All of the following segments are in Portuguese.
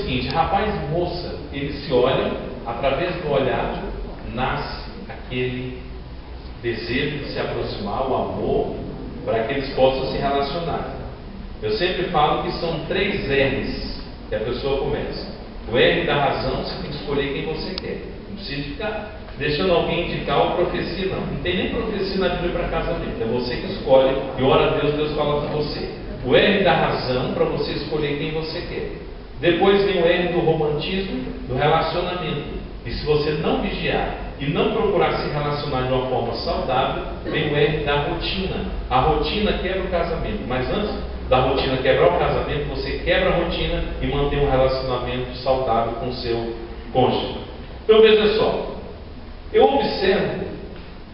seguinte: rapaz e moça, eles se olham, através do olhar nasce aquele desejo de se aproximar, o amor, para que eles possam se relacionar. Eu sempre falo que são 3 R's que a pessoa começa. O R da razão, você tem que escolher quem você quer. Não precisa ficar deixando alguém indicar ou profecia, não. Não tem nem profecia na Bíblia para casamento. É você que escolhe e ora a Deus, Deus fala com você. O R da razão, para você escolher quem você quer. Depois vem o R do romantismo, do relacionamento. E se você não vigiar e não procurar se relacionar de uma forma saudável, vem o R da rotina. A rotina quebra o casamento, mas antes da rotina quebrar o casamento, você quebra a rotina e mantém um relacionamento saudável com o seu cônjuge. Então veja só, eu observo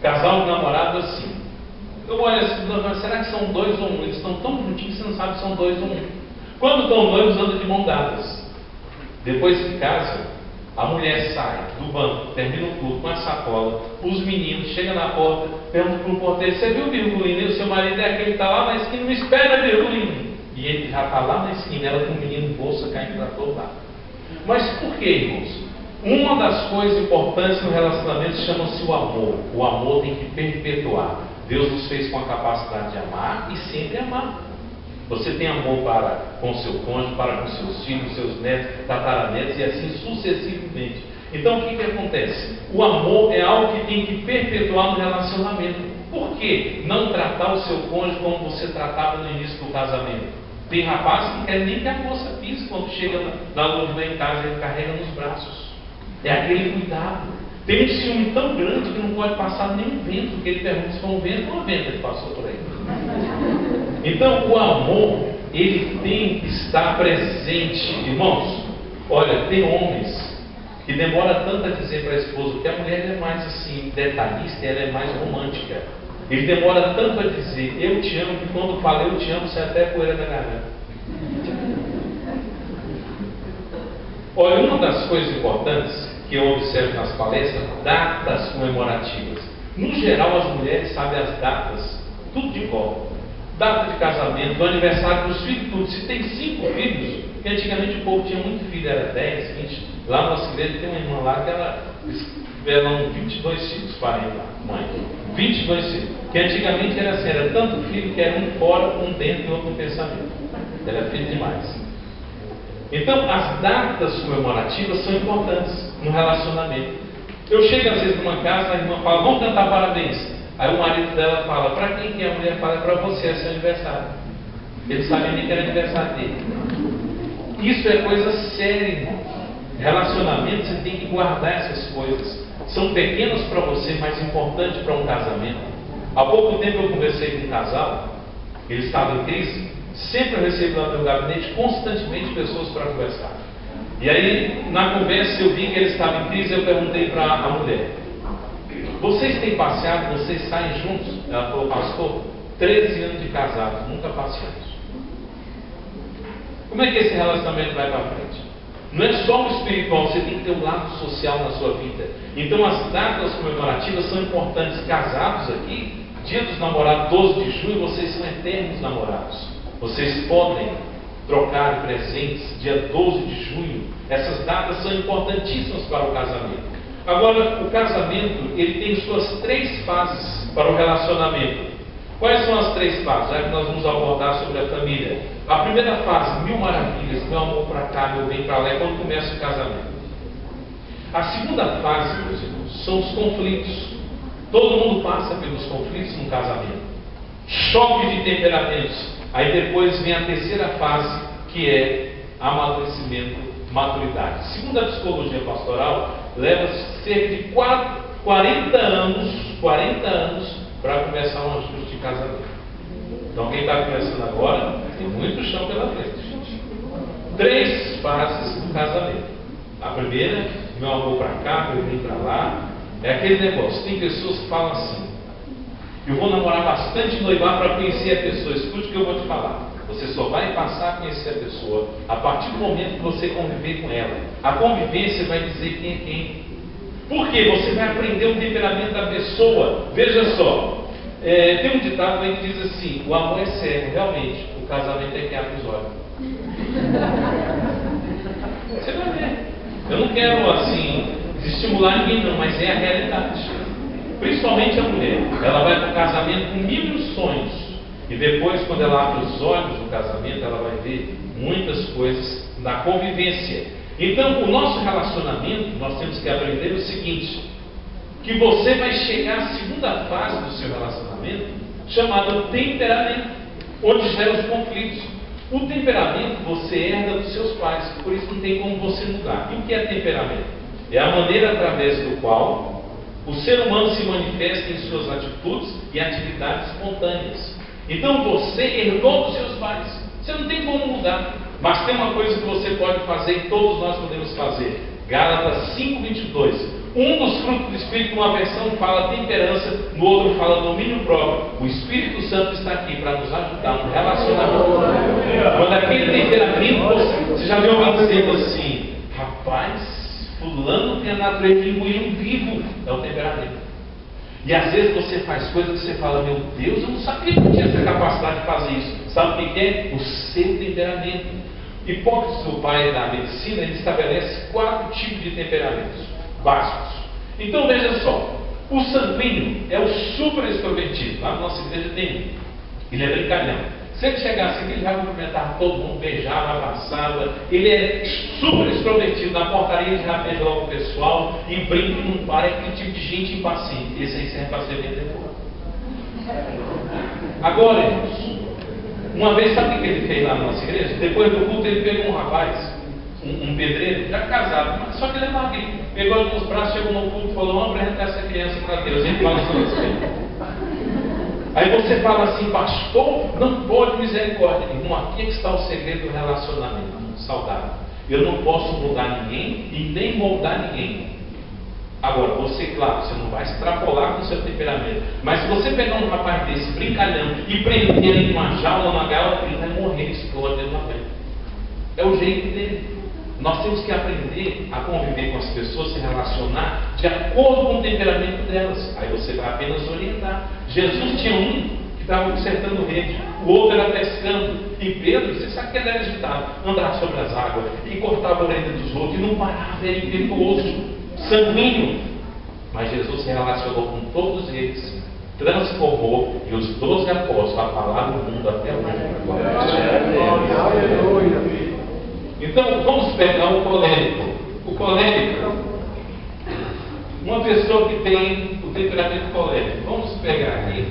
casal de namorado assim. Eu olho assim, será que são 2 ou 1? Eles estão tão juntinhos que você não sabe se são 2 ou 1. Quando estão noivos, andam de mão dadas. Depois que casam, a mulher sai do banco, termina o culto com a sacola, os meninos chegam na porta, perguntam para o porteiro: você viu o Virgulino? E o seu marido é aquele que está lá na esquina, não espera Virgulino. E ele já está lá na esquina, ela com o menino bolsa caindo para todo lado. Mas por que, irmãos? Uma das coisas importantes no relacionamento chama-se o amor. O amor tem que perpetuar. Deus nos fez com a capacidade de amar e sempre amar. Você tem amor para com seu cônjuge, para com seus filhos, seus netos, tataranetos e assim sucessivamente. Então o que acontece? O amor é algo que tem que perpetuar no relacionamento. Por que não tratar o seu cônjuge como você tratava no início do casamento? Tem rapazes que querem nem que a moça pise quando chega na lua de mel em casa, ele carrega nos braços. É aquele cuidado. Tem um ciúme tão grande que não pode passar nenhum vento, que ele pergunta se foi um vento ou uma venta que passou por aí. Então o amor, ele tem que estar presente. Irmãos, olha, tem homens que demora tanto a dizer para a esposa, que a mulher é mais assim, detalhista, ela é mais romântica. Ele demora tanto a dizer eu te amo, que quando fala eu te amo, sai até poeira da garganta. Olha, uma das coisas importantes que eu observo nas palestras, datas comemorativas. No geral, as mulheres sabem as datas, tudo de cor. Data de casamento, do aniversário dos filhos, tudo. Se tem 5 filhos, que antigamente o povo tinha muito filho, era 10, 20. Lá na nossa igreja tem uma irmã lá que ela tiveram 22 filhos, parem lá, mãe. 22 filhos. Que antigamente era assim, era tanto filho que era um fora, um dentro e outro no pensamento. Era filho demais. Então, as datas comemorativas são importantes no relacionamento. Eu chego às vezes numa casa, a irmã fala, vamos cantar parabéns. Aí o marido dela fala, para quem que é? A mulher fala, é para você, é seu aniversário. Ele sabia nem que era aniversário dele. Isso é coisa séria, irmão. Relacionamento, você tem que guardar essas coisas. São pequenas para você, mas importantes para um casamento. Há pouco tempo eu conversei com um casal, ele estava em crise. Sempre eu recebo lá no meu gabinete constantemente pessoas para conversar. E aí, na conversa, eu vi que ele estava em crise. Eu perguntei para a mulher: vocês têm passeado? Vocês saem juntos? Ela falou: pastor, 13 anos de casado, nunca passeamos. Como é que esse relacionamento vai para frente? Não é só o espiritual, você tem que ter um lado social na sua vida. Então as datas comemorativas são importantes. Casados aqui, dia dos namorados, 12 de junho, vocês são eternos namorados. Vocês podem trocar presentes dia 12 de junho. Essas datas são importantíssimas para o casamento. Agora, o casamento, ele tem suas 3 fases para o relacionamento. Quais são as 3 fases? Já que nós vamos abordar sobre a família. A primeira fase, 1000 maravilhas, meu amor para cá, meu bem para lá, é quando começa o casamento. A segunda fase, meus irmãos, são os conflitos. Todo mundo passa pelos conflitos no casamento. Choque de temperamentos. Aí depois vem a terceira fase, que é amadurecimento, maturidade. Segundo a psicologia pastoral, leva cerca de 40 anos para começar um ajuste de casamento. Então quem está começando agora, tem muito chão pela frente. 3 fases do casamento. A primeira, meu amor para cá, meu bem para lá. É aquele negócio, tem pessoas que falam assim: eu vou namorar bastante, noivar para conhecer a pessoa. Escute o que eu vou te falar. Você só vai passar a conhecer a pessoa a partir do momento que você conviver com ela. A convivência vai dizer quem é quem. Por quê? Você vai aprender o temperamento da pessoa. Veja só, tem um ditado aí que diz assim: o amor é cego. Realmente, o casamento é que abre os olhos. Você vai ver. Eu não quero, assim, estimular ninguém não, mas é a realidade. Principalmente a mulher. Ela vai para o casamento com mil sonhos. E depois, quando ela abre os olhos no casamento, ela vai ver muitas coisas na convivência. Então, o nosso relacionamento, nós temos que aprender o seguinte: que você vai chegar à segunda fase do seu relacionamento, chamada temperamento, onde geram os conflitos. O temperamento você herda dos seus pais, por isso não tem como você mudar. E o que é temperamento? É a maneira através do qual o ser humano se manifesta em suas atitudes e atividades espontâneas. Então você herdou dos seus pais, você não tem como mudar. Mas tem uma coisa que você pode fazer e todos nós podemos fazer. Gálatas 5:22. Um dos frutos do Espírito, numa versão fala temperança, no outro fala domínio próprio. O Espírito Santo está aqui para nos ajudar no relacionamento. Quando aquele temperamento, você já viu alguém dizendo assim: rapaz, fulano tem a natureza de engolir um vivo. É o temperamento. E às vezes você faz coisas que você fala: meu Deus, eu não sabia que eu tinha essa capacidade de fazer isso. Sabe o que é? O seu temperamento. Hipócrates, o pai da medicina, ele estabelece 4 tipos de temperamentos básicos. Então veja só, o sanguíneo é o super extrovertido. Lá na nossa igreja tem um. Ele é brincalhão. Se ele chegasse aqui, ele vai cumprimentar todo mundo, beijava, abraçava. Ele é super extrovertido. Na portaria ele já beija logo o pessoal e brinca e não para. É aquele tipo de gente impaciente. Esse aí serve para ser vendedor. Agora, irmãos, uma vez, sabe o que ele fez lá na nossa igreja? Depois do culto, ele pegou um rapaz, um pedreiro, já casado, mas só que ele é magrinho. Pegou ele nos braços, chegou no culto e falou: vamos apresentar essa criança para Deus. Ele fala assim: aí você fala assim: pastor, não pode, misericórdia. Irmão, aqui é que está o segredo do relacionamento saudável. Eu não posso mudar ninguém e nem moldar ninguém. Agora, você, claro, você não vai extrapolar com o seu temperamento. Mas se você pegar um rapaz desse, brincalhão, e prender ele numa jaula, numa gaiola, ele vai morrer, explode dentro da frente. É o jeito dele. Nós temos que aprender a conviver com as pessoas, se relacionar de acordo com o temperamento delas. Aí você vai apenas orientar. Jesus tinha um que estava consertando rede, o outro era pescando. E Pedro, você sabe que ele era agitado, andava sobre as águas e cortava a orelha dos outros e não parava, era impetuoso, sanguíneo. Mas Jesus se relacionou com todos eles, transformou, e os 12 apóstolos falaram no mundo até hoje. Então vamos pegar o colérico. O colérico, uma pessoa que tem o temperamento colérico. Vamos pegar aqui.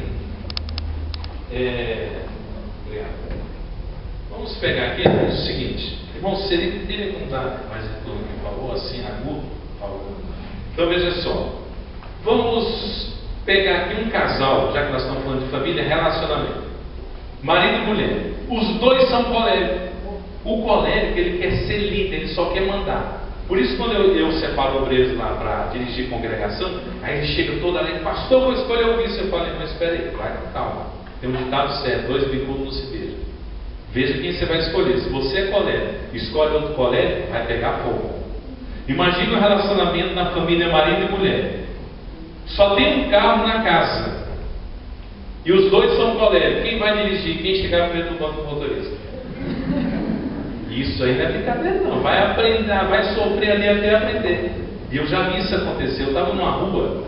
Vamos pegar aqui o seguinte. Irmão, seria como dar mais um por favor, assim, agudo, por favor. Então veja só. Vamos pegar aqui um casal, já que nós estamos falando de família, relacionamento. Marido e mulher. Os dois são coléricos. O colérico, ele quer ser líder, ele só quer mandar. Por isso, quando eu separo obreiros lá para dirigir congregação, aí ele chega toda alegre: pastor, vou escolher o vice. Eu falei: mas espera aí, vai com calma. Tem um ditado certo: 2 bicudos não se beijam. Veja quem você vai escolher. Se você é colérico, escolhe outro colérico, vai pegar fogo. Imagina o relacionamento na família marido e mulher. Só tem um carro na casa e os dois são coléricos. Quem vai dirigir? Quem chegar perto do banco do motorista? Isso aí não é brincadeira não. Vai aprender, vai sofrer ali até aprender. E eu já vi isso acontecer. Eu estava numa rua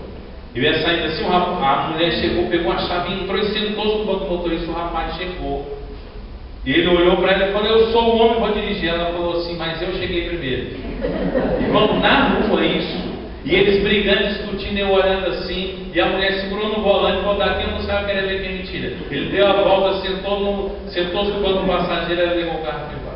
e ia saindo assim, a mulher chegou, pegou a chave, entrou e sentou no banco do motorista. O rapaz chegou e ele olhou para ela e falou: eu sou o homem, vou dirigir. Ela falou assim: mas eu cheguei primeiro. E vamos na rua isso. E eles brigando, discutindo, eu olhando assim, e a mulher segurou no volante, vou dar aqui, eu não sabe querer ver que é mentira. Ele deu a volta, sentou-se no banco passageiro e levou o carro de embora.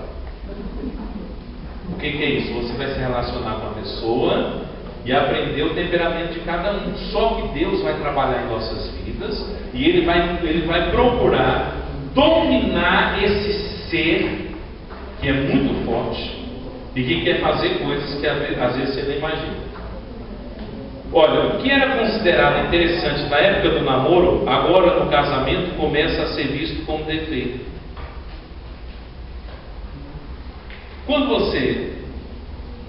O que é isso? Você vai se relacionar com a pessoa e aprender o temperamento de cada um. Só que Deus vai trabalhar em nossas vidas e Ele vai procurar dominar esse ser que é muito forte e que quer fazer coisas que às vezes você nem imagina. Olha, o que era considerado interessante na época do namoro, agora no casamento começa a ser visto como defeito. Quando você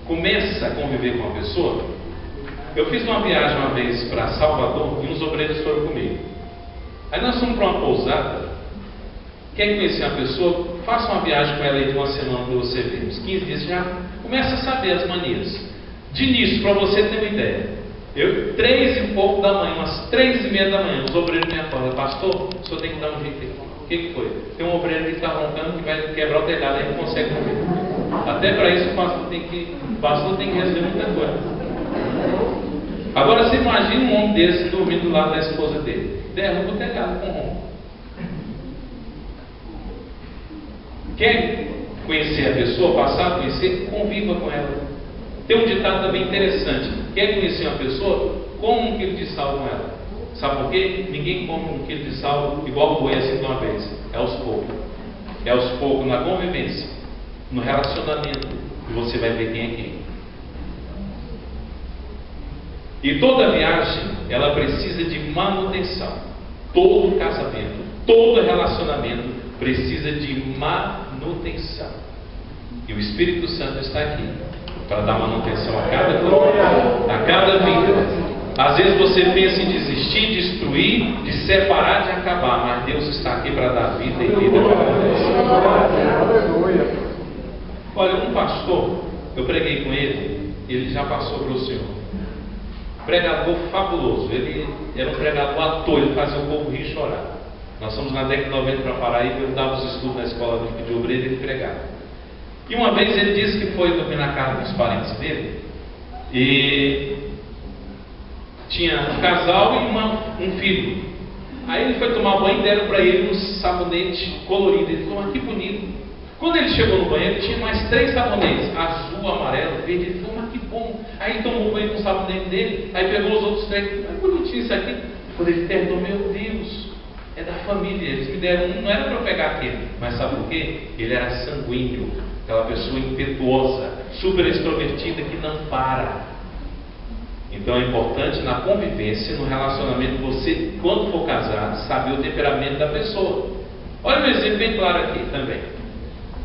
começa a conviver com uma pessoa, eu fiz uma viagem uma vez para Salvador e uns obreiros foram comigo. Aí nós fomos para uma pousada. Quer conhecer uma pessoa? Faça uma viagem com ela aí de uma semana para você ver. Uns 15 dias já. Começa a saber as manias. De início, para você ter uma ideia, 3 e pouco da manhã, umas 3:30 da manhã, os obreiros me acordam: pastor, o senhor tem que dar um jeito aqui. O que foi? Tem um obreiro que está roncando que vai quebrar o telhado, aí não consegue comer. Até para isso o pastor tem que resolver muita coisa. Agora você imagina um homem desse dormindo do lado da esposa dele. Derruba o telhado com ronco. Quer conhecer a pessoa, passar a conhecer, conviva com ela. Tem um ditado também interessante: quer conhecer uma pessoa, come 1 quilo de sal com ela. Sabe por quê? Ninguém come 1 quilo de sal igual boi assim de uma vez. É aos poucos. É aos poucos na convivência, no relacionamento, que você vai ver quem é quem. E toda viagem, ela precisa de manutenção. Todo casamento, todo relacionamento precisa de manutenção. E o Espírito Santo está aqui para dar manutenção a cada coisa, a cada vida. Às vezes você pensa em desistir, destruir, de separar, de acabar, mas Deus está aqui para dar vida e vida para nós. Olha, um pastor, eu preguei com ele já passou para o Senhor. Pregador fabuloso, ele era um pregador ator, ele fazia o povo rir e chorar. Nós fomos na década de 90 para Paraíba, eu dava os estudos na escola de obreiro e ele pregava. E uma vez ele disse que foi dormir na casa dos parentes dele e tinha um casal e um filho. Aí ele foi tomar banho e deram para ele um sabonete colorido. Ele falou: que bonito. Quando ele chegou no banheiro, tinha mais 3 sabonetes: azul, amarelo, verde. Ele falou: mas que bom. Aí ele tomou banho com o sabonete dele, aí pegou os outros 3. É bonitinho isso aqui. Quando ele terminou: meu Deus, é da família. Eles me deram um, não era para eu pegar aquele. Mas sabe por quê? Ele era sanguíneo, aquela pessoa impetuosa, super extrovertida, que não para. Então é importante na convivência, no relacionamento, você, quando for casar, saber o temperamento da pessoa. Olha um exemplo bem claro aqui também.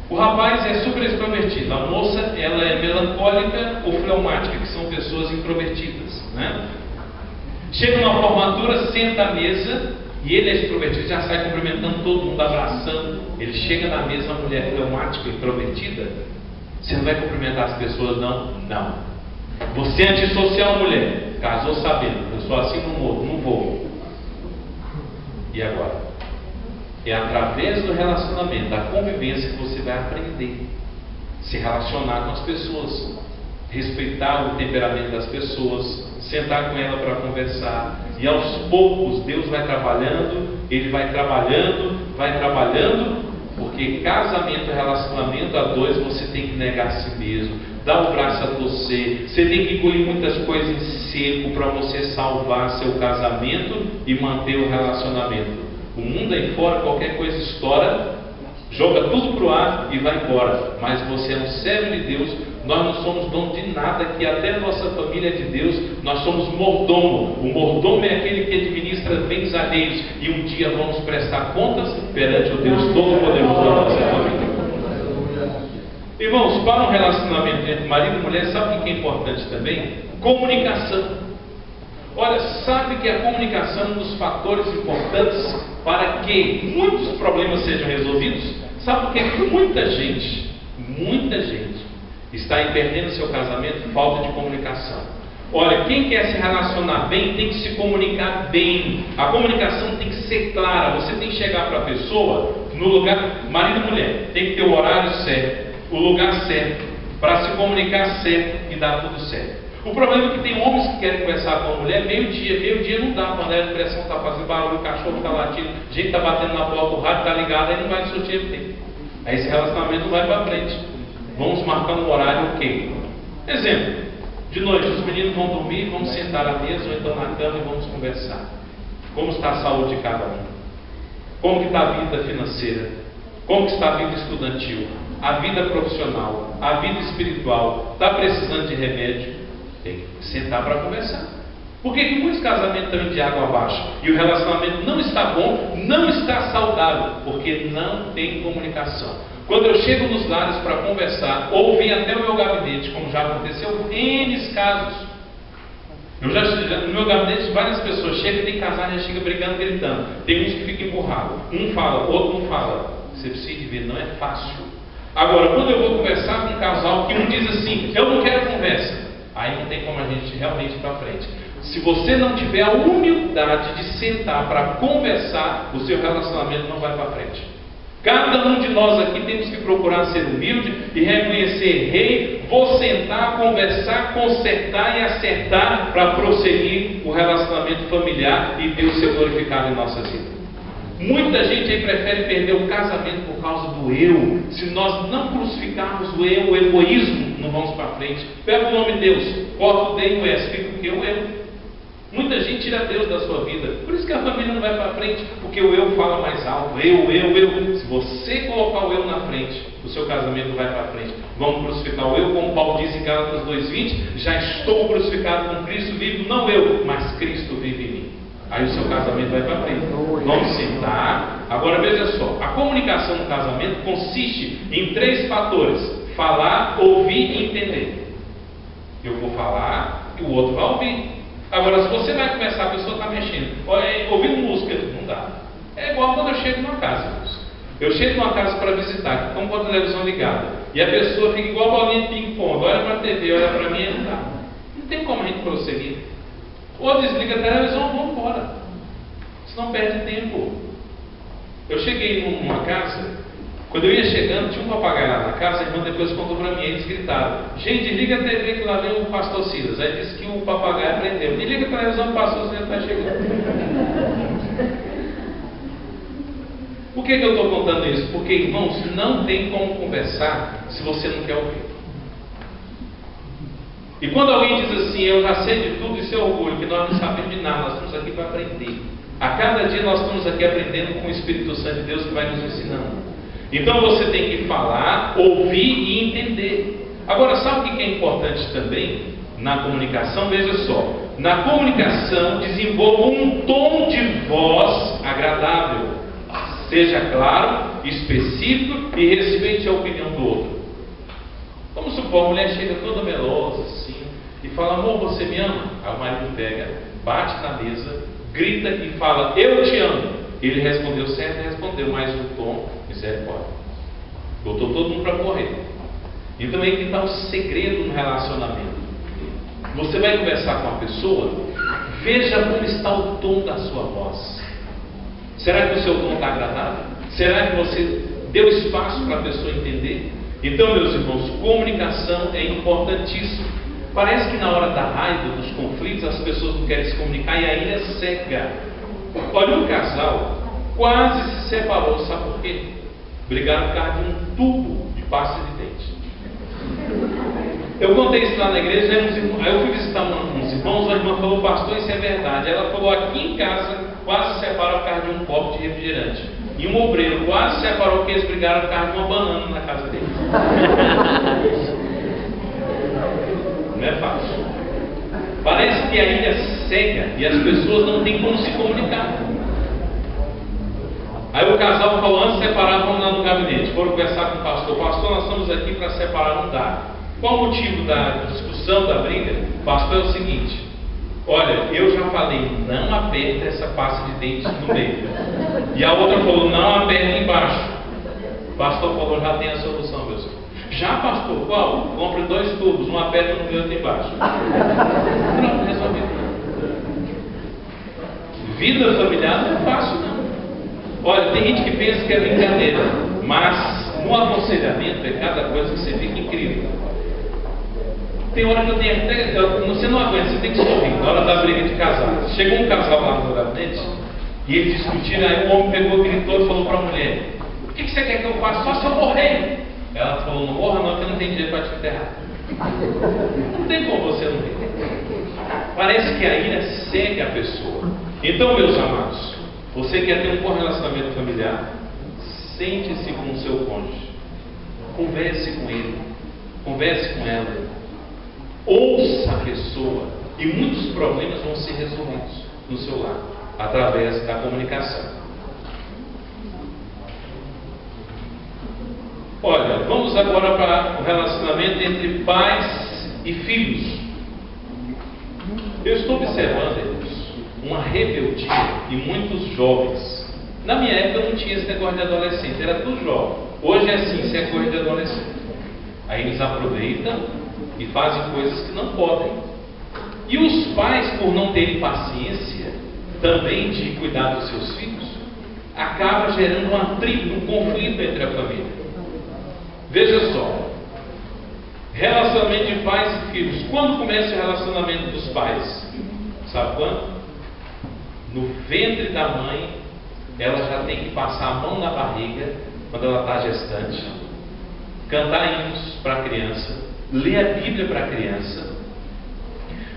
O rapaz é super extrovertido, a moça ela é melancólica ou fleumática, que são pessoas introvertidas, né? Chega numa formatura, senta à mesa, e ele é extrovertido, já sai cumprimentando todo mundo, abraçando. Ele chega na mesa, a mulher fleumática, introvertida: você não vai cumprimentar as pessoas não? Não. Você é antissocial, mulher, casou sabendo, eu sou assim, não vou. E agora? É através do relacionamento, da convivência, que você vai aprender a se relacionar com as pessoas, respeitar o temperamento das pessoas, sentar com ela para conversar. E aos poucos Deus vai trabalhando, Ele vai trabalhando, porque casamento é relacionamento a dois. Você tem que negar a si mesmo, dar o braço a torcer, você tem que engolir muitas coisas em seco para você salvar seu casamento e manter o relacionamento. O mundo aí fora, qualquer coisa estoura, joga tudo para o ar e vai embora. Mas você é um servo de Deus. Nós não somos dono de nada, que até a nossa família é de Deus. Nós somos mordomo. O mordomo é aquele que administra bens alheios, e um dia vamos prestar contas perante o Deus Todo-Poderoso da nossa família. Irmãos, para um relacionamento entre marido e mulher, sabe o que é importante também? Comunicação. Olha, sabe que a comunicação é um dos fatores importantes para que muitos problemas sejam resolvidos? Sabe por que muita gente está aí perdendo seu casamento? Falta de comunicação. Olha, quem quer se relacionar bem tem que se comunicar bem. A comunicação tem que ser clara. Você tem que chegar para a pessoa no lugar, marido e mulher, tem que ter o horário certo, o lugar certo, para se comunicar certo e dar tudo certo. O problema é que tem homens que querem conversar com a mulher meio-dia não dá, quando a pressão está fazendo barulho, o cachorro está latindo, a gente está batendo na porta, o rádio está ligado, aí não vai sortir tempo. Aí esse relacionamento não vai para frente. Vamos marcar um horário ok. Exemplo, de noite os meninos vão dormir, vamos sentar à mesa ou então na cama e vamos conversar. Como está a saúde de cada um? Como que está a vida financeira? Como que está a vida estudantil? A vida profissional? A vida espiritual? Está precisando de remédio? Tem que sentar para conversar. Por que muitos casamentos estão de água abaixo e o relacionamento não está bom, não está saudável? Porque não tem comunicação. Quando eu chego nos lares para conversar, ou vim até o meu gabinete, como já aconteceu N casos, no meu gabinete várias pessoas chegam e tem casal e já chega brigando, gritando. Tem uns que ficam empurrados, um fala, outro não fala. Você precisa ver, não é fácil. Agora, quando eu vou conversar com um casal que um diz assim, eu não quero conversa, aí não tem como a gente realmente ir para frente. Se você não tiver a humildade de sentar para conversar, o seu relacionamento não vai para frente. Cada um de nós aqui temos que procurar ser humilde e reconhecer, errei, vou sentar, conversar, consertar e acertar para prosseguir o relacionamento familiar e Deus ser glorificado em nossas vidas. Muita gente aí prefere perder o casamento por causa do eu. Se nós não crucificarmos o eu, o egoísmo, não vamos para frente. Pega o nome de Deus, corta o D e o S, fica o que? O eu. Muita gente tira Deus da sua vida. Por isso que a família não vai para frente, porque o eu fala mais alto. Eu. Se você colocar o eu na frente, o seu casamento vai para frente. Vamos crucificar o eu, como Paulo diz em Gálatas 2:20, já estou crucificado com Cristo, vivo não eu, mas Cristo vive em mim. Aí o seu casamento vai para frente. Vamos sentar. Agora veja só, a comunicação no casamento consiste em 3 fatores: falar, ouvir e entender. Eu vou falar e o outro vai ouvir. Agora, se você vai começar, a pessoa está mexendo, ouvindo música, não dá. É igual quando eu chego numa casa. Eu chego numa casa para visitar, estão com a televisão ligada, e a pessoa fica igual a bolinha de ping-pong, olha para a TV, olha para mim, não dá. Não tem como a gente prosseguir. Ou desliga a televisão ou vamos embora. Senão perde tempo. Eu cheguei numa casa, quando eu ia chegando, tinha um papagaio lá na casa, a irmã depois contou para mim, eles gritaram, gente, liga a TV que lá vem o pastor Silas. Aí disse que o papagaio aprendeu, e liga a televisão, o pastor Silas está chegando. Por que eu estou contando isso? Porque, irmãos, não tem como conversar se você não quer ouvir. E quando alguém diz assim, eu já sei de tudo, isso é orgulho, que nós não sabemos de nada, nós estamos aqui para aprender. A cada dia nós estamos aqui aprendendo com o Espírito Santo de Deus que vai nos ensinando. Então você tem que falar, ouvir e entender. Agora, sabe o que é importante também na comunicação? Veja só, na comunicação desenvolva um tom de voz agradável. Seja claro, específico e respeite a opinião do outro. Vamos supor, a mulher chega toda melosa assim e fala, amor, você me ama? Aí o marido pega, bate na mesa, grita e fala, eu te amo. Ele respondeu certo, respondeu, mas o tom, misericórdia. Botou todo mundo para correr. Então aí que está o segredo no relacionamento. Você vai conversar com uma pessoa, veja como está o tom da sua voz. Será que o seu tom está agradável? Será que você deu espaço para a pessoa entender? Então, meus irmãos, comunicação é importantíssimo. Parece que na hora da raiva, dos conflitos, as pessoas não querem se comunicar e a ilha cega. Olha, um casal quase se separou, sabe por quê? Brigaram por causa de um tubo de pasta de dente. Eu contei isso lá na igreja, aí eu fui visitar uns irmãos, uma irmã falou, pastor, isso é verdade. Ela falou, aqui em casa quase se separou por causa de um copo de refrigerante. E um obreiro quase se separou porque eles brigaram por causa de uma banana na casa dele. Não é fácil. Parece que a ilha é cega e as pessoas não têm como se comunicar. Aí o casal falou, antes de separar, vamos lá no gabinete. Foram conversar com o pastor. Pastor, nós estamos aqui para separar, não dá. Qual o motivo da discussão, da briga? Pastor, é o seguinte, olha, eu já falei, não aperta essa pasta de dentes no meio. E a outra falou, não aperta embaixo. O pastor falou, já tem a solução, meu senhor. Já, pastor, qual? Compre 2 tubos, um aperta no meio e outro embaixo. Pronto, resolvido. Vida familiar não é fácil, não. Olha, tem gente que pensa que é brincadeira, mas no aconselhamento é cada coisa que você fica incrível. Tem hora que eu tenho até, você não aguenta, você tem que sorrir, na hora da briga de casal. Chegou um casal lá no gabinete, e eles discutiram, aí o homem pegou, gritou e falou para a mulher, o que você quer que eu faça? Só se eu morrer. Ela falou, não morra não, que eu não tenho dinheiro para te enterrar. Não tem como você não ver. Parece que a ira cega a pessoa. Então, meus amados, você quer ter um bom relacionamento familiar? Sente-se com o seu cônjuge. Converse com ele. Converse com ela. Ouça a pessoa. E muitos problemas vão ser resolvidos no seu lar, através da comunicação. Olha, vamos agora para o relacionamento entre pais e filhos. Eu estou observando, irmãos, uma rebeldia em muitos jovens. Na minha época não tinha esse negócio de adolescente, era tudo jovem. Hoje é assim, isso é coisa de adolescente. Aí eles aproveitam e fazem coisas que não podem. E os pais, por não terem paciência também de cuidar dos seus filhos, acaba gerando um atrito, um conflito entre a família. Veja só, relacionamento de pais e filhos. Quando começa o relacionamento dos pais? Sabe quando? No ventre da mãe, ela já tem que passar a mão na barriga, quando ela está gestante, cantar hinos para a criança, ler a Bíblia para a criança.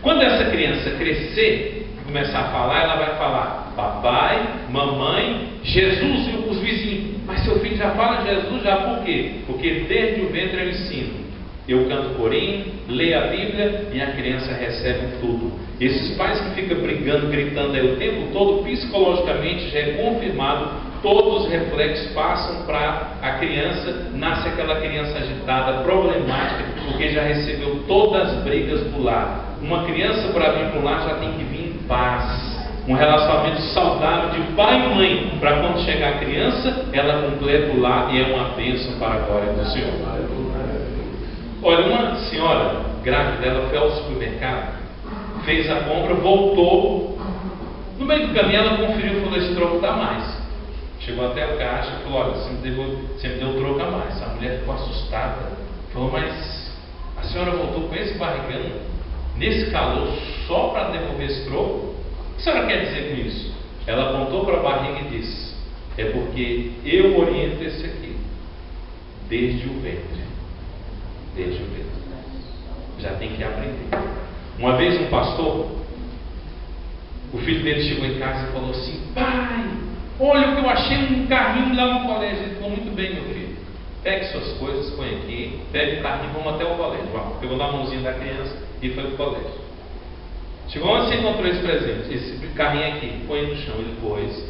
Quando essa criança crescer, começar a falar, ela vai falar papai, mamãe, Jesus e os vizinhos. Mas seu filho já fala Jesus já, por quê? Porque desde o ventre eu ensino. Eu canto corinho, leio a Bíblia e a criança recebe tudo. Esses pais que ficam brigando, gritando aí o tempo todo, psicologicamente já é confirmado, todos os reflexos passam para a criança, nasce aquela criança agitada, problemática, porque já recebeu todas as brigas do lar. Uma criança para vir para o lar já tem que vir em paz. Um relacionamento saudável de pai e mãe, para quando chegar a criança, ela completa o lar e é uma bênção para a glória do Senhor. Olha, uma senhora grávida, ela foi ao supermercado, fez a compra, voltou. No meio do caminho ela conferiu e falou: esse troco está mais. Chegou até o caixa e falou: olha, você me deu troco a mais. A mulher ficou assustada, falou: mas a senhora voltou com esse barrigão, nesse calor, só para devolver esse troco? O que a senhora quer dizer com isso? Ela apontou para a barriga e disse: é porque eu oriento esse aqui desde o ventre. Desde o ventre. Já tem que aprender. Uma vez um pastor, o filho dele chegou em casa e falou assim: pai, olha o que eu achei, um carrinho lá no colégio. Ele falou: muito bem, meu filho, pegue suas coisas, põe aqui, pegue o carrinho, vamos até o colégio. Pegou na mãozinha da criança e foi para o colégio. Chegou onde você encontrou esse presente? Esse carrinho aqui, põe no chão. Ele pôs,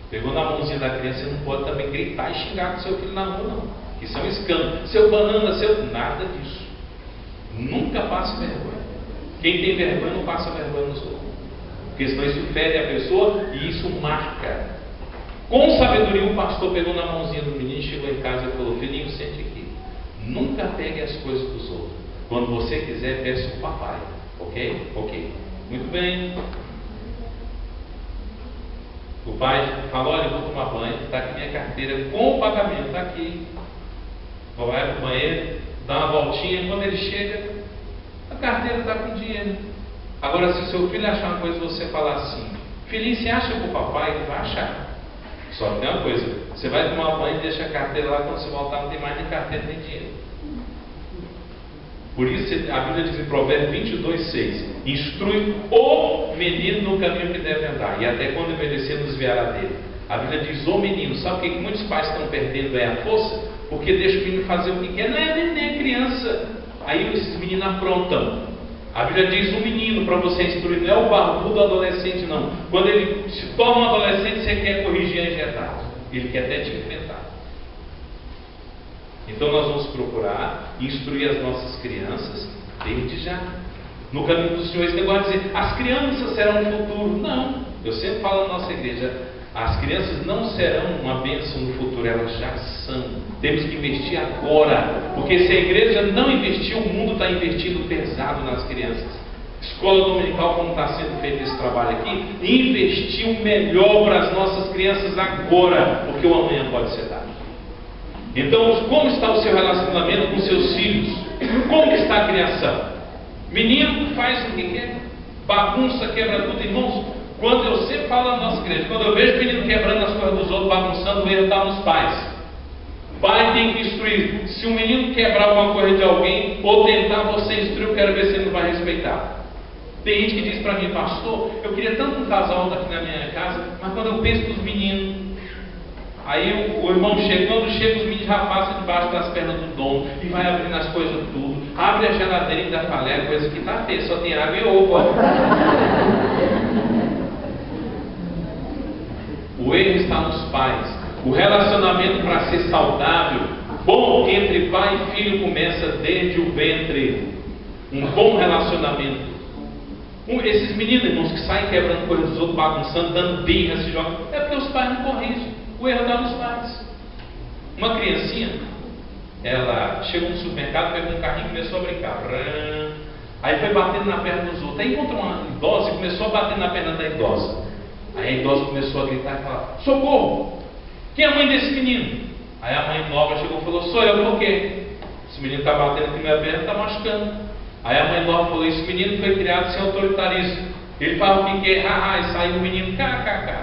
pegou na mãozinha da criança. Você não pode também gritar e xingar com seu filho na rua, não. Isso é um escândalo. Seu banana, seu... nada disso. Nunca passe vergonha. Quem tem vergonha não passa vergonha nos outros. Porque senão isso fere a pessoa e isso marca. Com sabedoria, o pastor pegou na mãozinha do menino, chegou em casa e falou: filhinho, sente aqui. Nunca pegue as coisas dos outros. Quando você quiser, peça o papai. Ok? Ok. Muito bem. O pai falou: olha, eu vou tomar banho, está aqui minha carteira com o pagamento, está aqui. Vai para o banheiro, dá uma voltinha, quando ele chega, a carteira está com dinheiro. Agora, se seu filho achar uma coisa, você falar assim: filhinho, você acha que o papai? Ele vai achar. Só que tem uma coisa: você vai tomar banho e deixa a carteira lá, quando você voltar não tem mais nem carteira nem dinheiro. Por isso a Bíblia diz em Provérbios 22:6: instrui o menino no caminho que deve andar, e até quando envelhecer nos desviará dele. A Bíblia diz: o menino. Sabe o que muitos pais estão perdendo é a força? Porque deixa o menino fazer o que quer. Não é nem criança. Aí esses meninos aprontam. A Bíblia diz: o menino, para você instruir, não é o barbudo adolescente, não. Quando ele se torna um adolescente, você quer corrigir a injetado. Ele quer até te enfrentar. Então nós vamos procurar instruir as nossas crianças desde já. No caminho do Senhor. Esse negócio de dizer: as crianças serão o futuro. Não. Eu sempre falo na nossa igreja: as crianças não serão uma bênção no futuro, elas já são. Temos que investir agora, porque se a igreja não investir, o mundo está investindo pesado nas crianças. Escola dominical, como está sendo feito esse trabalho aqui, investir o melhor para as nossas crianças agora, porque o amanhã pode ser tarde. Então, como está o seu relacionamento com seus filhos? Como está a criação? Menino faz o que quer, bagunça, quebra tudo, irmãos. Quando eu sempre falo na nossa igreja, quando eu vejo o menino quebrando as coisas dos outros, bagunçando, o erro está nos pais. O pai tem que instruir. Se um menino quebrar alguma coisa de alguém, ou tentar você instruir, eu quero ver se ele não vai respeitar. Tem gente que diz para mim: pastor, eu queria tanto um casal daqui na minha casa, mas quando eu penso nos meninos, aí o irmão chega, quando chega os meninos já passam debaixo das pernas do dono, e vai abrindo as coisas tudo, abre a geladeira e ainda fala: é coisa que está feia, só tem água e ovo. O erro está nos pais. O relacionamento, para ser saudável, bom entre pai e filho, começa desde o ventre. Um bom relacionamento. Esses meninos, irmãos, que saem quebrando coisas dos outros, bagunçando, dando birra, se jogam, é porque os pais não corrigem. O erro está nos pais. Uma criancinha, ela chegou no supermercado, pegou um carrinho e começou a brincar. Aí foi batendo na perna dos outros. Aí encontrou uma idosa e começou a bater na perna da idosa. Aí a idosa começou a gritar e falar: socorro! Quem é a mãe desse menino? Aí a mãe nova chegou e falou: sou eu, por quê? Esse menino está batendo aqui na minha perna, está machucando. Aí a mãe nova falou: esse menino foi criado sem autoritarismo. Ele fala o que é, haha, e saiu o menino, kkk.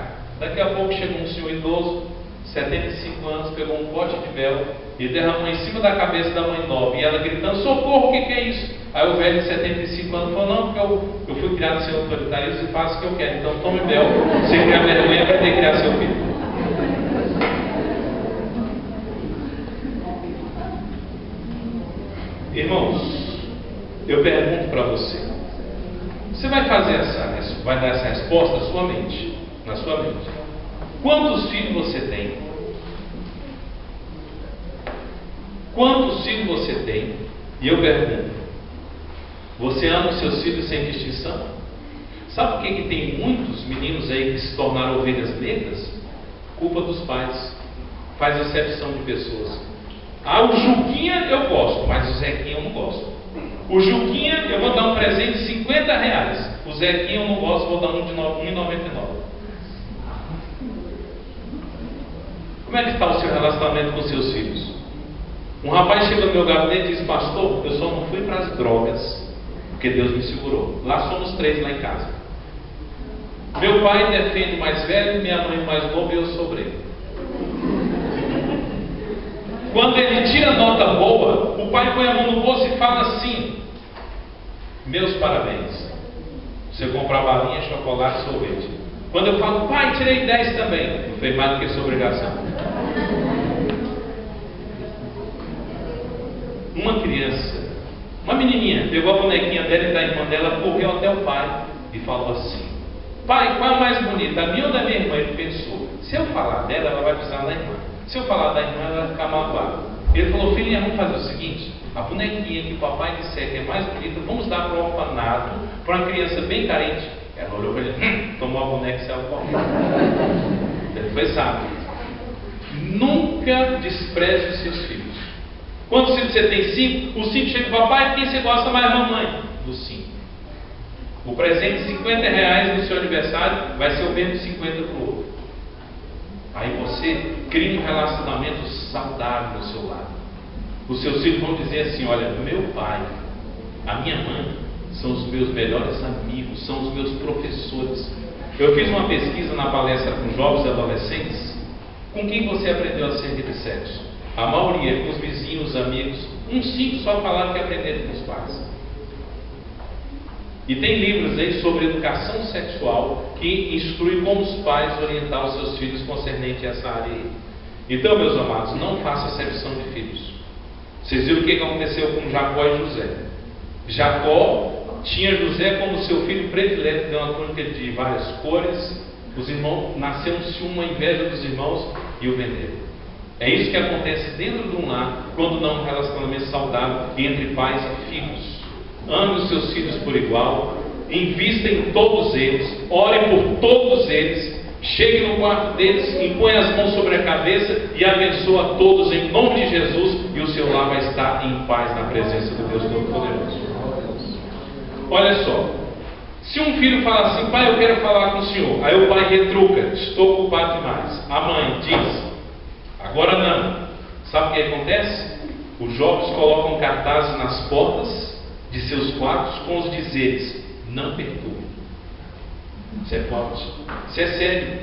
Daqui a pouco chegou um senhor idoso, 75 anos, pegou um pote de mel e derramou em cima da cabeça da mãe nova. E ela gritando: socorro, o que é isso? Aí o velho de 75 anos falou: não, porque eu fui criado sem autoritarismo e faço o que eu quero. Então tome mel, se criar vergonha vai ter que criar seu filho. Irmãos, eu pergunto para você: você vai dar essa resposta na sua mente? Quantos filhos você tem? Quantos filhos você tem? E eu pergunto: você ama os seus filhos sem distinção? Sabe por que tem muitos meninos aí que se tornaram ovelhas negras? Culpa dos pais. Faz acepção de pessoas. Ah, o Juquinha eu gosto, mas o Zequinha eu não gosto. O Juquinha eu vou dar um presente de 50 reais. O Zequinha eu não gosto, vou dar um de R$1,99. Como é que está o seu relacionamento com seus filhos? Um rapaz chega no meu gabinete e diz: pastor, eu só não fui para as drogas porque Deus me segurou. Lá somos 3 lá em casa. Meu pai defende o mais velho, minha mãe o mais novo e eu sobrei. Quando ele tira nota boa, o pai põe a mão no bolso e fala assim: meus parabéns, você comprar balinha, chocolate, sorvete. Quando eu falo: pai, tirei 10 também, não fez mais do que sua obrigação. Uma criança, uma menininha, pegou a bonequinha dela e da irmã dela, correu até o pai e falou assim: pai, qual é a mais bonita, a minha ou da minha irmã? Ele pensou: se eu falar dela, ela vai precisar da irmã. Se eu falar da irmã, ela vai ficar magoada. Ele falou: filhinha, vamos fazer o seguinte: a bonequinha que o papai disser que é mais bonita, vamos dar para o orfanato, para uma criança bem carente. Ela olhou para ele, tomou a boneca e saiu correndo. Ele foi sábio. Nunca despreze os seus filhos. Quantos filhos você tem? 5? Os 5 chegam: papai, quem você gosta mais? Mamãe. Dos 5. O presente de 50 reais no seu aniversário vai ser o mesmo de 50 para o outro. Aí você cria um relacionamento saudável no seu lado. Os seus filhos vão dizer assim: olha, meu pai, a minha mãe são os meus melhores amigos, são os meus professores. Eu fiz uma pesquisa na palestra com jovens e adolescentes. Com quem você aprendeu acerca de sexo? A maioria com os vizinhos, amigos. Uns 5 só falaram que aprenderam com os pais. E tem livros aí sobre educação sexual que instrui como os pais orientar os seus filhos concernente a essa área aí. Então, meus amados, não faça acepção de filhos. Vocês viram o que aconteceu com Jacó e José? Jacó tinha José como seu filho predileto, deu uma túnica de várias cores. Os irmãos, nasceu-se uma inveja dos irmãos e o venderam. É isso que acontece dentro de um lar quando não há um relacionamento saudável entre pais e filhos. Ame os seus filhos por igual, invista em todos eles, ore por todos eles, chegue no quarto deles, impõe as mãos sobre a cabeça e abençoa todos em nome de Jesus, e o seu lar vai estar em paz na presença do Deus Todo-Poderoso. Olha só, se um filho fala assim: pai, eu quero falar com o senhor, aí o pai retruca: estou ocupado demais. A mãe diz: agora não. Sabe o que acontece? Os jovens colocam cartazes nas portas de seus quartos com os dizeres: não perturbe. Isso é forte, isso é sério.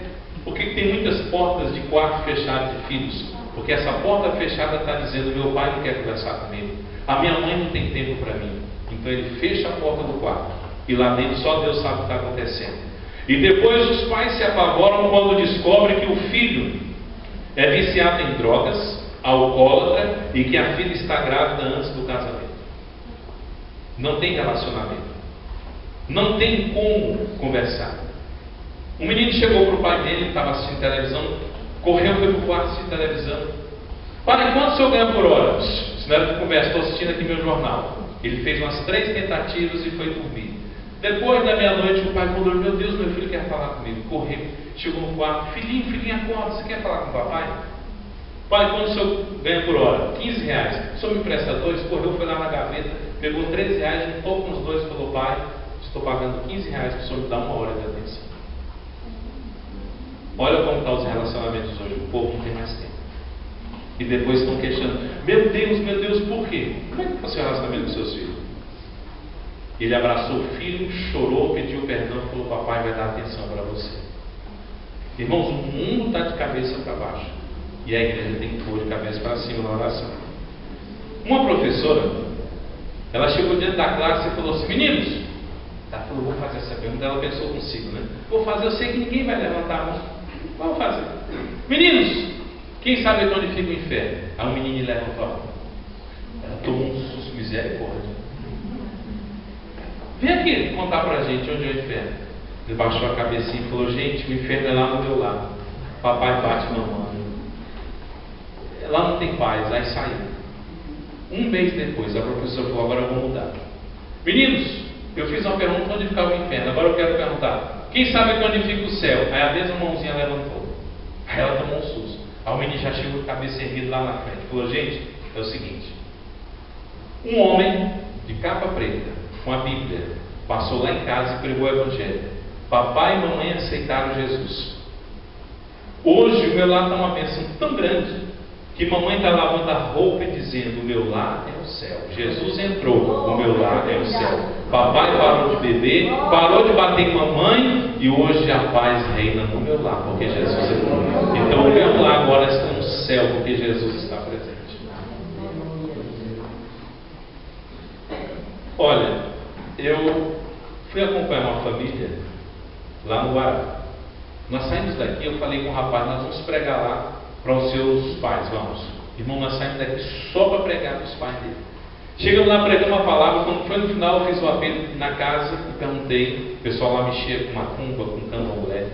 Por que tem muitas portas de quarto fechadas de filhos? Porque essa porta fechada está dizendo: meu pai não quer conversar comigo, a minha mãe não tem tempo para mim. Então ele fecha a porta do quarto e lá dentro só Deus sabe o que está acontecendo. E depois os pais se apavoram quando descobrem que o filho é viciado em drogas, alcoólatra, e que a filha está grávida antes do casamento. Não tem relacionamento, não tem como conversar. Um menino chegou para o pai dele, estava assistindo televisão, correu, foi para o quarto assistir televisão. Pai, quanto o senhor ganha por hora? Isso não era de conversa, estou assistindo aqui meu jornal. Ele fez umas 3 tentativas e foi dormir. Depois da meia-noite, o pai falou: meu Deus, meu filho quer falar comigo. Correu, chegou no quarto: filhinho, filhinho, acorda, você quer falar com o papai? Pai, quanto o senhor ganha por hora? 15 reais. O senhor me empresta 2? Correu, foi lá na gaveta, pegou 13 reais, juntou com os 2 e falou: pai, estou pagando 15 reais para o senhor me dar 1 hora de atenção. Olha como estão os relacionamentos hoje. O povo não tem mais tempo. E depois estão queixando: meu Deus, por quê? Como é que está o seu relacionamento com seus filhos? Ele abraçou o filho, chorou, pediu perdão e falou: papai vai dar atenção para você. Irmãos, o mundo está de cabeça para baixo. E a igreja tem que pôr de cabeça para cima na oração. Uma professora, ela chegou diante da classe e falou assim: meninos, ela falou: vou fazer essa pergunta. Ela pensou consigo, né? Vou fazer, eu sei que ninguém vai levantar a mão. Vamos fazer. Meninos, quem sabe onde fica o inferno? Aí um menino levantou a mão. Ela tomou um susto, misericórdia. Vem aqui contar pra gente onde é o inferno. Ele baixou a cabecinha e falou: gente, o inferno é lá no meu lado. Papai bate mamãe. Lá não tem paz. Aí saiu. Um mês depois, a professora falou: agora eu vou mudar. Meninos, eu fiz uma pergunta onde ficava o inferno. Agora eu quero perguntar: quem sabe onde fica o céu? Aí a mesma mãozinha levantou. Aí ela tomou um susto. Aí o menino já chegou com a cabeça erguida lá na frente. Falou: gente, é o seguinte. Um homem de capa preta, com a Bíblia, passou lá em casa e pregou o Evangelho. Papai e mamãe aceitaram Jesus. Hoje o meu lar está uma bênção tão grande que mamãe está lavando a roupa e dizendo: o meu lar é o céu. Jesus entrou, o meu lar é o céu. Papai parou de beber, parou de bater em mamãe e hoje a paz reina no meu lar, porque Jesus entrou. Então o meu lar agora está no céu, porque Jesus está presente. Olha, eu fui acompanhar uma família lá no Guará. Nós saímos daqui, eu falei com o rapaz: nós vamos pregar lá para os seus pais, vamos. Irmão, nós saímos daqui só para pregar para os pais dele. Chegamos lá, pregamos uma palavra. Quando foi no final, eu fiz um apelo na casa e perguntei. O pessoal lá mexia com macumba, com candomblé.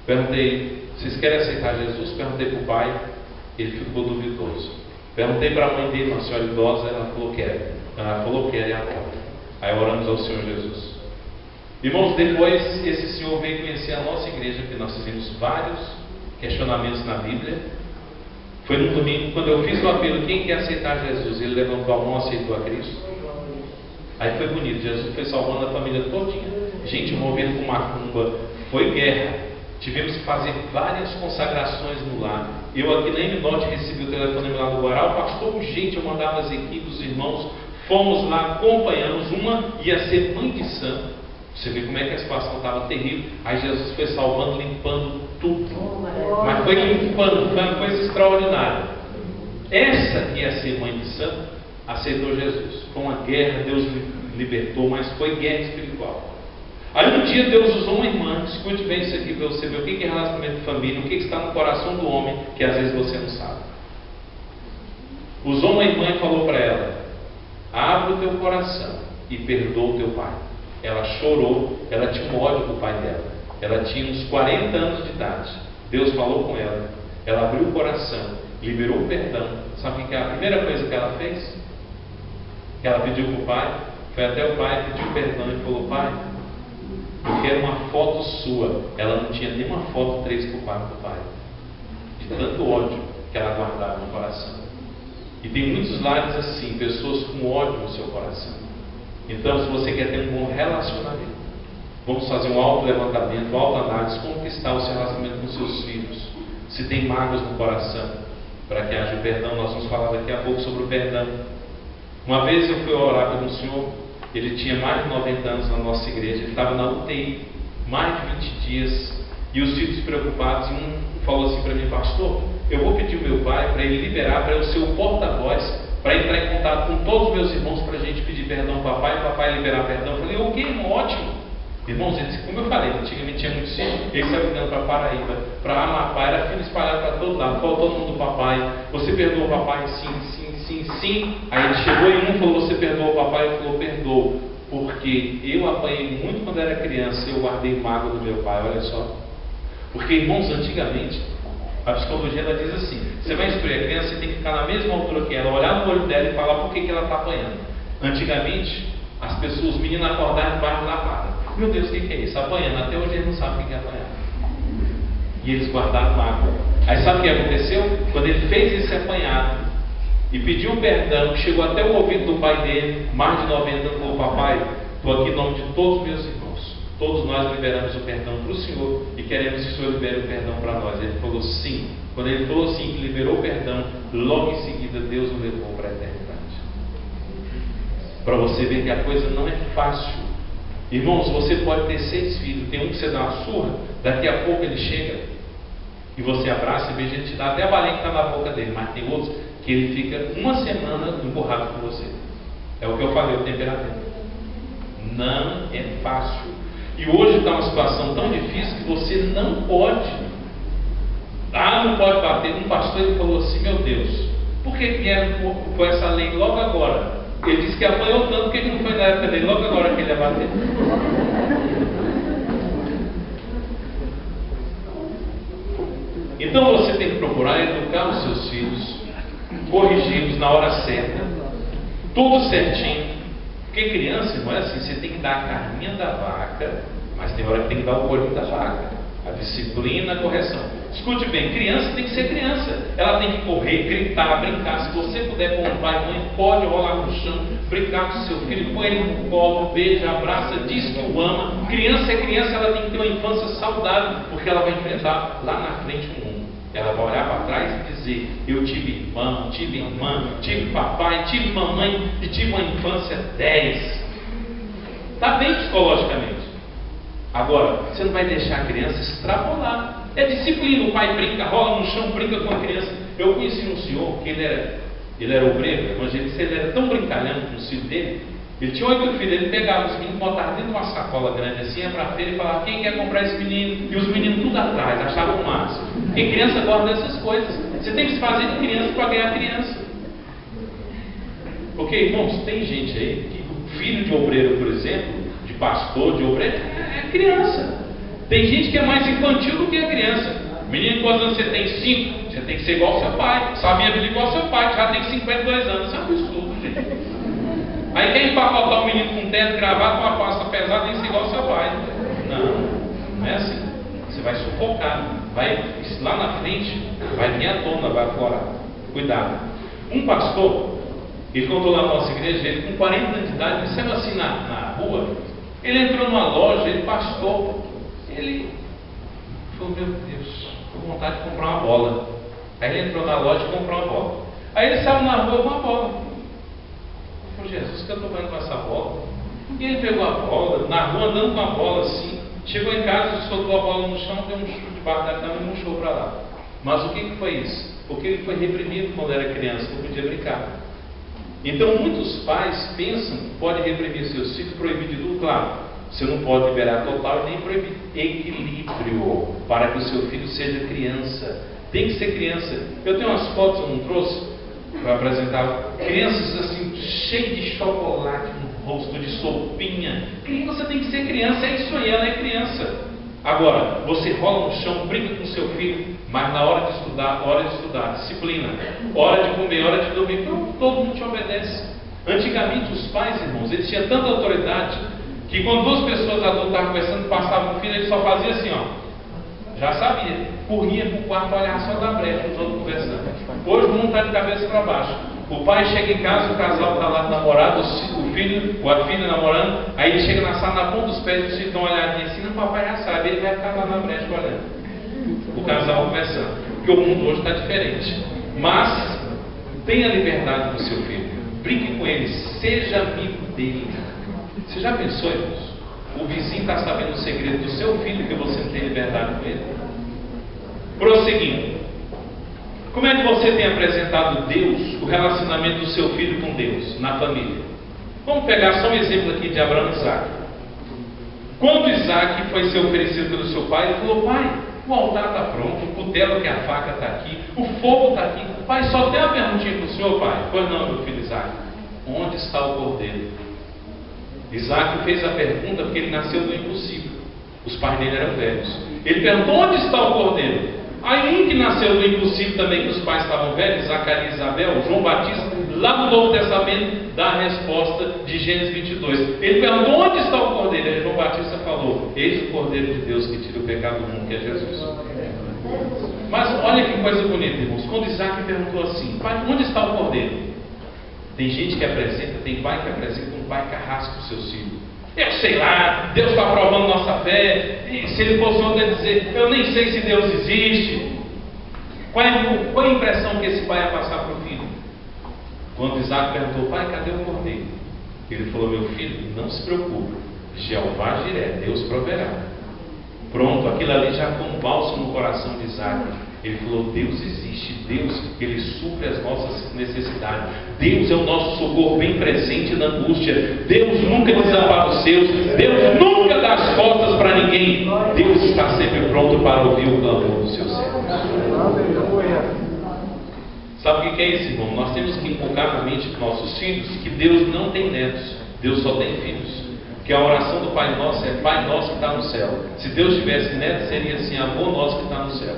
Perguntei: vocês querem aceitar Jesus? Perguntei para o pai, ele ficou duvidoso. Perguntei para a mãe dele, uma senhora idosa, ela falou: quer. Ela falou: quer, e a porta. Aí oramos ao Senhor Jesus. Irmãos, depois esse senhor veio conhecer a nossa igreja, que nós fizemos vários questionamentos na Bíblia. Foi num domingo, quando eu fiz o apelo: quem quer aceitar Jesus? Ele levantou a mão, aceitou a Cristo. Aí foi bonito, Jesus foi salvando a família todinha. Gente envolvida com macumba, foi guerra. Tivemos que fazer várias consagrações no lar. Eu aqui na M Norte recebi o telefone lá do Guará: o pastor, gente, eu mandava as equipes, os irmãos, fomos lá, acompanhamos. Uma ia ser mãe de santo. Você vê como é que a situação estava terrível. Aí Jesus foi salvando, limpando tudo. Mas foi limpando, foi uma coisa extraordinária. Essa que ia ser mãe de santo aceitou Jesus. Foi uma guerra, Deus libertou, mas foi guerra espiritual. Aí um dia Deus usou uma irmã. Escute bem isso aqui para você ver o que é relacionamento de família, o que está no coração do homem, que às vezes você não sabe. Usou uma irmã e falou para ela: abre o teu coração e perdoa o teu pai. Ela chorou, ela tinha um ódio do pai dela. Ela tinha uns 40 anos de idade. Deus falou com ela, ela abriu o coração, liberou o perdão. Sabe o que é a primeira coisa que ela fez? Que ela pediu para o pai, foi até o pai, pediu perdão e falou: pai, eu quero uma foto sua. Ela não tinha nenhuma foto 3x4 do pai, de tanto ódio que ela guardava no coração. E tem muitos lares assim, pessoas com ódio no seu coração. Então, se você quer ter um bom relacionamento, vamos fazer um auto-levantamento, auto-análise, como que está o seu relacionamento com seus filhos, se tem mágoas no coração, para que haja o perdão. Nós vamos falar daqui a pouco sobre o perdão. Uma vez eu fui orar por um senhor, ele tinha mais de 90 anos na nossa igreja, ele estava na UTI, mais de 20 dias, e os filhos preocupados, e um falou assim para mim: pastor, eu vou pedir o meu pai para ele liberar, para eu ser o porta-voz, para entrar em contato com todos os meus irmãos, para a gente pedir perdão ao papai, e o papai liberar perdão. Eu falei: o que, irmão? Ótimo. Irmãos, como eu falei, antigamente tinha muitos filhos, ele saiu ligando para Paraíba, para Amapá, era filho espalhado para todo lado, falou todo mundo do papai. Você perdoou o papai? Sim. Aí ele chegou em um e falou: você perdoou o papai? Ele falou: perdoo, porque eu apanhei muito quando era criança, eu guardei mágoa do meu pai. Olha só. Porque, irmãos, antigamente a psicologia ela diz assim: você vai instruir a criança, você tem que ficar na mesma altura que ela, olhar no olho dela e falar por que ela está apanhando. Antigamente, as pessoas, os meninos acordavam debaixo da lapada. Meu Deus, o que é isso? Apanhando. Até hoje eles não sabem o que é apanhar. E eles guardaram mágoa. Aí sabe o que aconteceu? Quando ele fez esse apanhado e pediu perdão, que chegou até o ouvido do pai dele, mais de 90 anos, falou: papai, estou aqui em nome de todos os meus irmãos. Todos nós liberamos o perdão para o Senhor e queremos que o Senhor libere o perdão para nós. Ele falou sim. Quando ele falou sim, que liberou o perdão, logo em seguida Deus o levou para a eternidade. Para você ver que a coisa não é fácil. Irmãos, você pode ter 6 filhos, tem um que você dá uma surra, daqui a pouco ele chega e você abraça e beija, ele te dá até a balinha que está na boca dele, mas tem outros que ele fica uma semana emburrado com você. É o que eu falei, o temperamento. Não é fácil. E hoje está uma situação tão difícil que você não pode. Não pode bater. Um pastor ele falou assim: meu Deus, por que vieram com essa lei logo agora? Ele disse que apanhou tanto, por que não foi na época dele, logo agora que ele ia bater? Então você tem que procurar educar os seus filhos, corrigi-los na hora certa, tudo certinho. Porque criança, não é assim, você tem que dar a carninha da vaca, mas tem hora que tem que dar o coelho da vaca. A disciplina, a correção. Escute bem, criança tem que ser criança. Ela tem que correr, gritar, brincar. Se você puder com o pai e mãe, pode rolar no chão, brincar com seu filho, põe ele no colo, beija, abraça, diz que o ama. Criança é criança, ela tem que ter uma infância saudável, porque ela vai enfrentar lá na frente o mundo. Ela vai olhar para trás e dizer: eu tive irmão, tive irmã, tive papai, tive mamãe e tive uma infância 10. Está bem psicologicamente. Agora, você não vai deixar a criança extrapolar. É disciplina. O pai brinca, rola no chão, brinca com a criança. Eu conheci um senhor que ele era obreiro, mas ele era tão brincalhão com os filhos dele. Ele tinha 8 filhos, ele pegava os meninos, botava dentro de uma sacola grande assim, ia para a feira e falava: quem quer comprar esse menino? E os meninos tudo atrás, achavam o máximo. Porque criança gosta dessas coisas. Você tem que se fazer de criança para ganhar criança. Porque, irmãos, tem gente aí que o filho de obreiro, por exemplo, de pastor, de obreiro, é criança. Tem gente que é mais infantil do que a criança. Menino, quantos anos você tem? 5. Você tem que ser igual ao seu pai. Sabia vida igual ao seu pai, que já tem 52 anos. Isso é um absurdo, gente. Aí quer empacotar o menino com teto, gravar com uma pasta pesada, tem que ser igual ao seu pai. Não é assim. Você vai sufocar. Lá na frente, vai vir à tona, vai aflorar. Cuidado. Um pastor, ele contou lá na nossa igreja, ele com 40 anos de idade, ele saiu assim na rua, ele entrou numa loja, ele pastor, ele falou: meu Deus, estou com vontade de comprar uma bola. Aí ele entrou na loja e comprou uma bola. Aí ele saiu na rua com uma bola. Ele falou: Jesus, o que eu estou fazendo com essa bola? E ele pegou a bola, na rua andando com a bola assim, chegou em casa, soltou a bola no chão, deu um chute debaixo da cama e murchou para lá. Mas o que foi isso? Porque ele foi reprimido quando era criança, não podia brincar. Então muitos pais pensam que pode reprimir seus filhos, proibir de tudo. Claro, você não pode liberar total e nem proibir. Equilíbrio, para que o seu filho seja criança. Tem que ser criança. Eu tenho umas fotos, eu não trouxe para apresentar, crianças assim, cheias de chocolate no rosto, de sopinha. Criança tem que ser criança, é isso aí, ela é criança. Agora, você rola no chão, brinca com seu filho, mas na hora de estudar, disciplina, hora de comer, hora de dormir, todo mundo te obedece. Antigamente os pais, irmãos, eles tinham tanta autoridade que quando 2 pessoas adultas estavam conversando, passavam o filho, ele só fazia assim, ó. Já sabia, corria para o quarto, olhava só da brecha, os outros conversando. Hoje o mundo está de cabeça para baixo. O pai chega em casa, o casal está lá namorado, o filho ou a filha namorando, aí ele chega na sala, na ponta dos pés, os filhos dão uma olhadinha assim, não, o papai já sabe, ele vai ficar lá na brecha olhando. O casal conversando. Porque o mundo hoje está diferente. Mas tenha liberdade com o seu filho, brinque com ele, seja amigo dele. Você já pensou, irmãos? O vizinho está sabendo o segredo do seu filho que você não tem liberdade com ele? Prosseguindo, como é que você tem apresentado Deus, o relacionamento do seu filho com Deus, na família? Vamos pegar só um exemplo aqui de Abraão e Isaac. Quando Isaac foi ser oferecido pelo seu pai, ele falou: pai, o altar está pronto, o cutelo que a faca está aqui, o fogo está aqui. Pai, só tem uma perguntinha para o senhor, pai. Pois não, meu filho Isaac, onde está o cordeiro? Isaac fez a pergunta porque ele nasceu do impossível. Os pais dele eram velhos. Ele perguntou: onde está o cordeiro? Aí um que nasceu do impossível também, que os pais estavam velhos, Zacarias e Isabel, João Batista, lá no Novo Testamento, dá a resposta de Gênesis 22. Ele perguntou: onde está o cordeiro? Aí João Batista falou: eis o cordeiro de Deus que tira o pecado do mundo, que é Jesus. Mas olha que coisa bonita, irmãos. Quando Isaac perguntou assim: pai, onde está o cordeiro? Tem gente que apresenta, tem pai que apresenta um pai carrasco para os seus filhos. Eu sei lá, Deus está provando nossa fé. E se ele fosse ontem dizer, eu nem sei se Deus existe. Qual é a impressão que esse pai ia passar para o filho? Quando Isaac perguntou: pai, cadê o cordeiro? Ele falou: meu filho, não se preocupe, Jeová Jiré, Deus proverá. Pronto, aquilo ali já foi um bálsamo no coração de Isaac. Ele falou: Deus existe, Deus, Ele supre as nossas necessidades. Deus é o nosso socorro bem presente na angústia. Deus nunca desampara os seus. Deus nunca dá as costas para ninguém. Deus está sempre pronto para ouvir o clamor dos seus servos. Sabe o que é isso, irmão? Nós temos que inculcar na mente dos nossos filhos que Deus não tem netos, Deus só tem filhos. Que a oração do Pai Nosso é: Pai Nosso que está no céu. Se Deus tivesse neto, seria assim: Amor Nosso que está no céu.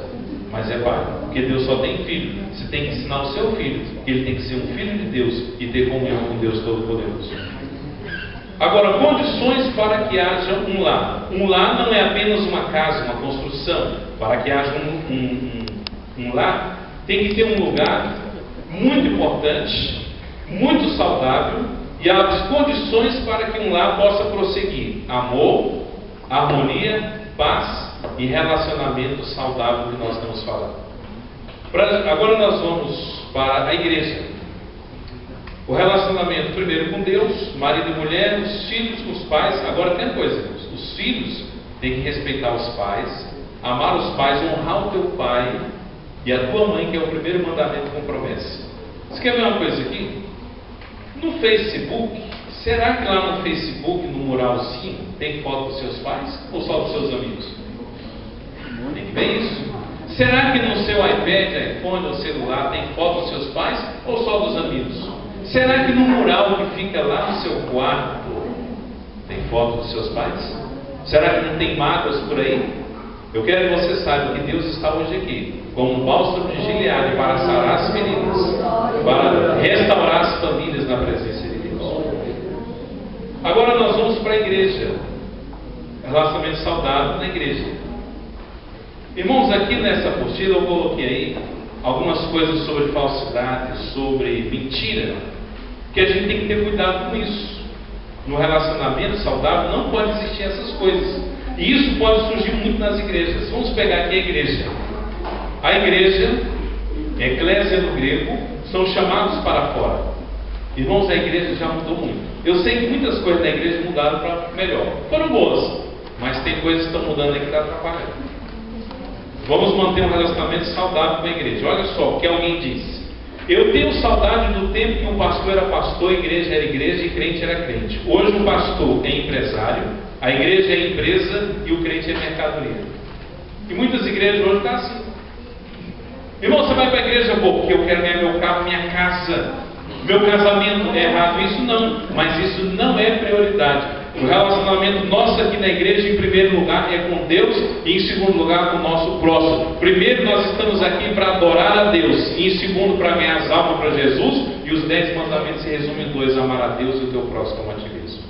Mas é Pai, porque Deus só tem filho. Você tem que ensinar o seu filho que ele tem que ser um filho de Deus e ter comunhão com Deus Todo-Poderoso. Agora, condições para que haja um lar. Um lar não é apenas uma casa, uma construção. Para que haja um lar, tem que ter um lugar muito importante, muito saudável, e as condições para que um lar possa prosseguir: amor, harmonia, paz e relacionamento saudável que nós estamos falando. Agora nós vamos para a igreja. O relacionamento primeiro com Deus, marido e mulher, os filhos com os pais. Agora tem uma coisa, irmãos: os filhos têm que respeitar os pais, amar os pais, honrar o teu pai e a tua mãe, que é o primeiro mandamento com promessa. Você quer ver uma coisa aqui? No Facebook, será que lá no Facebook, no muralzinho, tem foto dos seus pais ou só dos seus amigos? Tem que ver isso. Será que no seu iPad, iPhone ou celular tem foto dos seus pais ou só dos amigos? Será que no mural que fica lá no seu quarto tem foto dos seus pais? Será que não tem mágoas por aí? Eu quero que você saiba que Deus está hoje aqui como um bálsamo de Gileade para sarar as feridas, para restaurar as famílias na presença de Deus. Agora nós vamos para a igreja. Relacionamento saudável na igreja. Irmãos, aqui nessa apostila eu coloquei aí algumas coisas sobre falsidade, sobre mentira, que a gente tem que ter cuidado com isso. No relacionamento saudável não pode existir essas coisas. E isso pode surgir muito nas igrejas. Vamos pegar aqui a igreja. A igreja, eclésia no grego, são chamados para fora. Irmãos, a igreja já mudou muito. Eu sei que muitas coisas da igreja mudaram para melhor. Foram boas, mas tem coisas que estão mudando aí que está atrapalhando. Vamos manter um relacionamento saudável com a igreja. Olha só o que alguém disse: eu tenho saudade do tempo que um pastor era pastor, a igreja era igreja e crente era crente. Hoje o pastor é empresário, a igreja é empresa e o crente é mercadoria. E muitas igrejas hoje estão assim. Irmão, você vai para a igreja, porque eu quero ganhar meu carro, minha casa, meu casamento. É errado isso? Não, mas isso não é prioridade. O relacionamento nosso aqui na igreja, em primeiro lugar, é com Deus, e em segundo lugar com o nosso próximo. Primeiro, nós estamos aqui para adorar a Deus, e em segundo, para ganhar as almas para Jesus. E os 10 mandamentos se resumem em 2: amar a Deus e o teu próximo como a ti mesmo.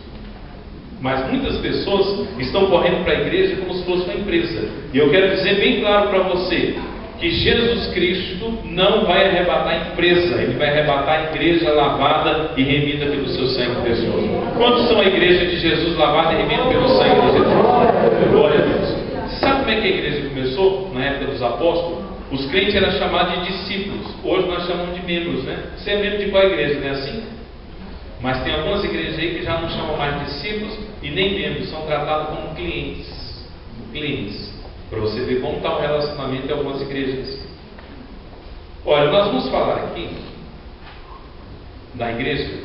Mas muitas pessoas estão correndo para a igreja como se fosse uma empresa. E eu quero dizer bem claro para você que Jesus Cristo não vai arrebatar a empresa, Ele vai arrebatar a igreja lavada e remida pelo seu sangue precioso. Quantos são a igreja de Jesus lavada e remida pelo sangue de Jesus? Glória a Deus. Você sabe como é que a igreja começou na época dos apóstolos? Os crentes eram chamados de discípulos. Hoje nós chamamos de membros, né? Você é membro de qual igreja, não é assim? Mas tem algumas igrejas aí que já não chamam mais de discípulos e nem membros, são tratados como clientes. Clientes. Para você ver como está o relacionamento em algumas igrejas. Olha, nós vamos falar aqui da igreja.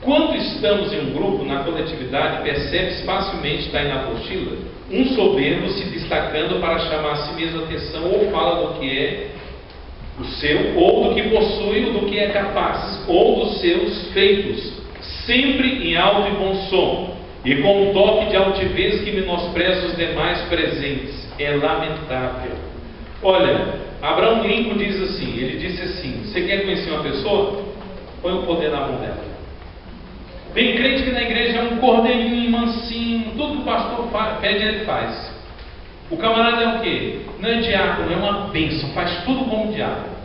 Quando estamos em um grupo, na coletividade, percebe-se facilmente, está aí na apostila, um soberbo se destacando para chamar a si mesmo a atenção, ou fala do que é o seu, ou do que possui, ou do que é capaz, ou dos seus feitos, sempre em alto e bom som, e com um toque de altivez que menospreza os demais presentes. É lamentável. Olha, Abraham Lincoln diz assim, ele disse assim: você quer conhecer uma pessoa? Põe o poder na mão dela. Tem crente que na igreja é um cordeirinho mansinho, tudo que o pastor pede ele faz. O camarada é o quê? Não é diácono, é uma bênção, faz tudo como diácono.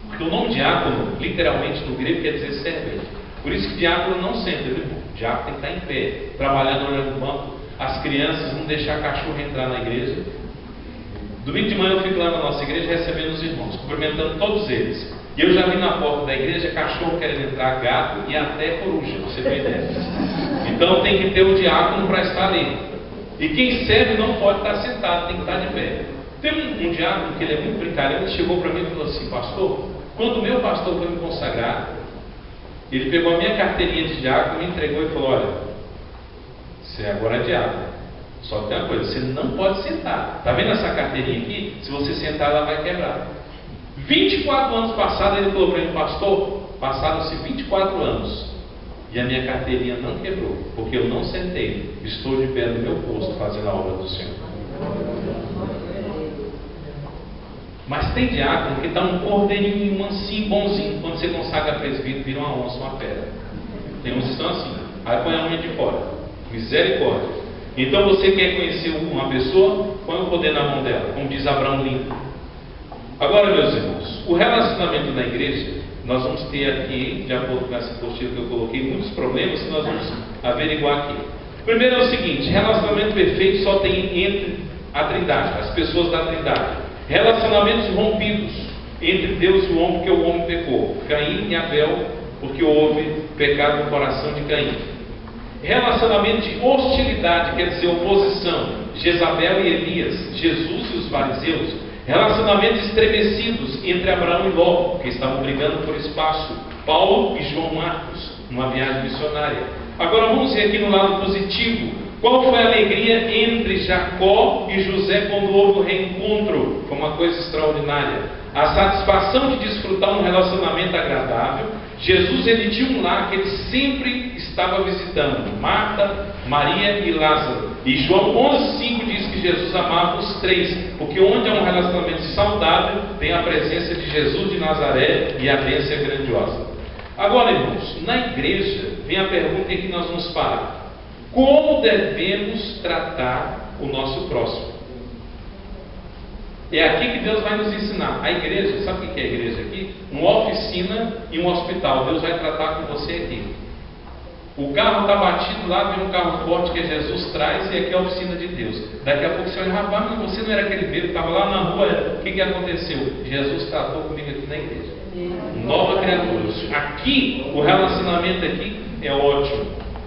Porque o nome diácono, literalmente no grego, quer dizer servente. Por isso que diácono não senta, viu? Diácono tem que estar em pé, trabalhando olhando no banco, as crianças, não deixar cachorro entrar na igreja. Domingo de manhã eu fico lá na nossa igreja recebendo os irmãos, cumprimentando todos eles. E eu já vi na porta da igreja cachorro querendo entrar, gato e até coruja, você tem ideia. Então tem que ter um diácono para estar ali. E quem serve não pode estar sentado, tem que estar de pé. Tem um diácono que ele é muito brincalhão, ele chegou para mim e falou assim: pastor, quando o meu pastor foi me consagrar, ele pegou a minha carteirinha de diácono, me entregou e falou: olha, você agora é diácono. Só que tem uma coisa, você não pode sentar. Está vendo essa carteirinha aqui? Se você sentar, ela vai quebrar. 24 anos passados, ele falou para mim: pastor, passaram-se 24 anos e a minha carteirinha não quebrou, porque eu não sentei, estou de pé no meu posto fazendo a obra do Senhor. Mas tem diácono que está um cordeirinho, mansinho, bonzinho. Quando você consagra presbítero, vira uma onça, uma fera. Tem uns que estão assim, aí põe a unha de fora. Misericórdia. Então você quer conhecer uma pessoa, põe o poder na mão dela, como diz Abraão Lincoln. Agora, meus irmãos, o relacionamento na igreja, nós vamos ter aqui, de acordo com essa postura que eu coloquei, muitos problemas que nós vamos averiguar aqui. Primeiro é o seguinte: relacionamento perfeito só tem entre a Trindade, as pessoas da Trindade. Relacionamentos rompidos entre Deus e o homem, porque o homem pecou. Caim e Abel, porque houve pecado no coração de Caim. Relacionamento de hostilidade, quer dizer, oposição. Jezabel e Elias, Jesus e os fariseus. Relacionamentos estremecidos entre Abraão e Ló, que estavam brigando por espaço. Paulo e João Marcos, numa viagem missionária. Agora vamos ver aqui no lado positivo. Qual foi a alegria entre Jacó e José quando houve o reencontro? Foi uma coisa extraordinária. A satisfação de desfrutar um relacionamento agradável. Jesus, ele tinha um lar que ele sempre estava visitando: Marta, Maria e Lázaro. E João 11,5 diz que Jesus amava os três, porque onde há um relacionamento saudável, tem a presença de Jesus de Nazaré e a bênção é grandiosa. Agora, irmãos, na igreja vem a pergunta em que nós vamos parar: como devemos tratar o nosso próximo? É aqui que Deus vai nos ensinar. A igreja, sabe o que é a igreja aqui? Uma oficina e um hospital. Deus vai tratar com você aqui. O carro está batido lá, vem um carro forte que Jesus traz, e aqui é a oficina de Deus. Daqui a pouco você olha: rapaz, mas você não era aquele bebê, estava lá na rua, o que aconteceu? Jesus tratou comigo aqui na igreja. Nova criatura. Aqui, o relacionamento aqui é ótimo.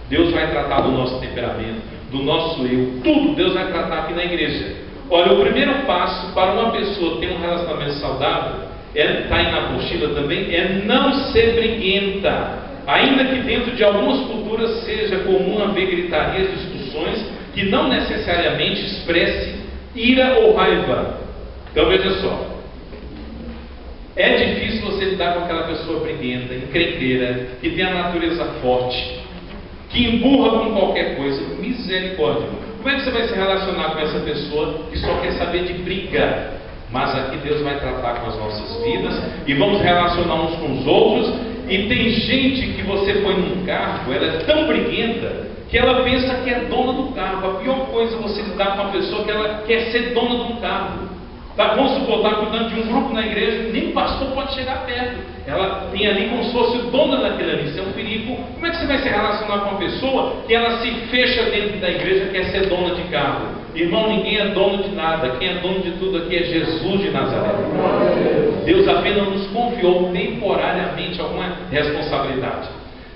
Deus vai tratar do nosso temperamento, do nosso eu, tudo Deus vai tratar aqui na igreja. Olha, o primeiro passo para uma pessoa ter um relacionamento saudável, está aí na apostila também, é não ser briguenta. Ainda que dentro de algumas culturas seja comum haver gritarias, discussões, que não necessariamente expresse ira ou raiva. Então veja só, é difícil você lidar com aquela pessoa briguenta, encrenqueira, que tem a natureza forte, que emburra com qualquer coisa. Misericórdia. Como é que você vai se relacionar com essa pessoa que só quer saber de briga? Mas aqui Deus vai tratar com as nossas vidas e vamos relacionar uns com os outros. E tem gente que você põe num cargo, ela é tão briguenta que ela pensa que é dona do cargo. A pior coisa é você lidar com uma pessoa que ela quer ser dona de um cargo. Tá, vamos supor, está cuidando de um grupo na igreja, nem o pastor pode chegar perto. Ela tem ali como se fosse dona daquilo ali. Isso é um perigo. Como é que você vai se relacionar com uma pessoa que ela se fecha dentro da igreja, quer ser dona de cargo? Irmão, ninguém é dono de nada. Quem é dono de tudo aqui é Jesus de Nazaré. Deus apenas nos confiou temporariamente alguma responsabilidade.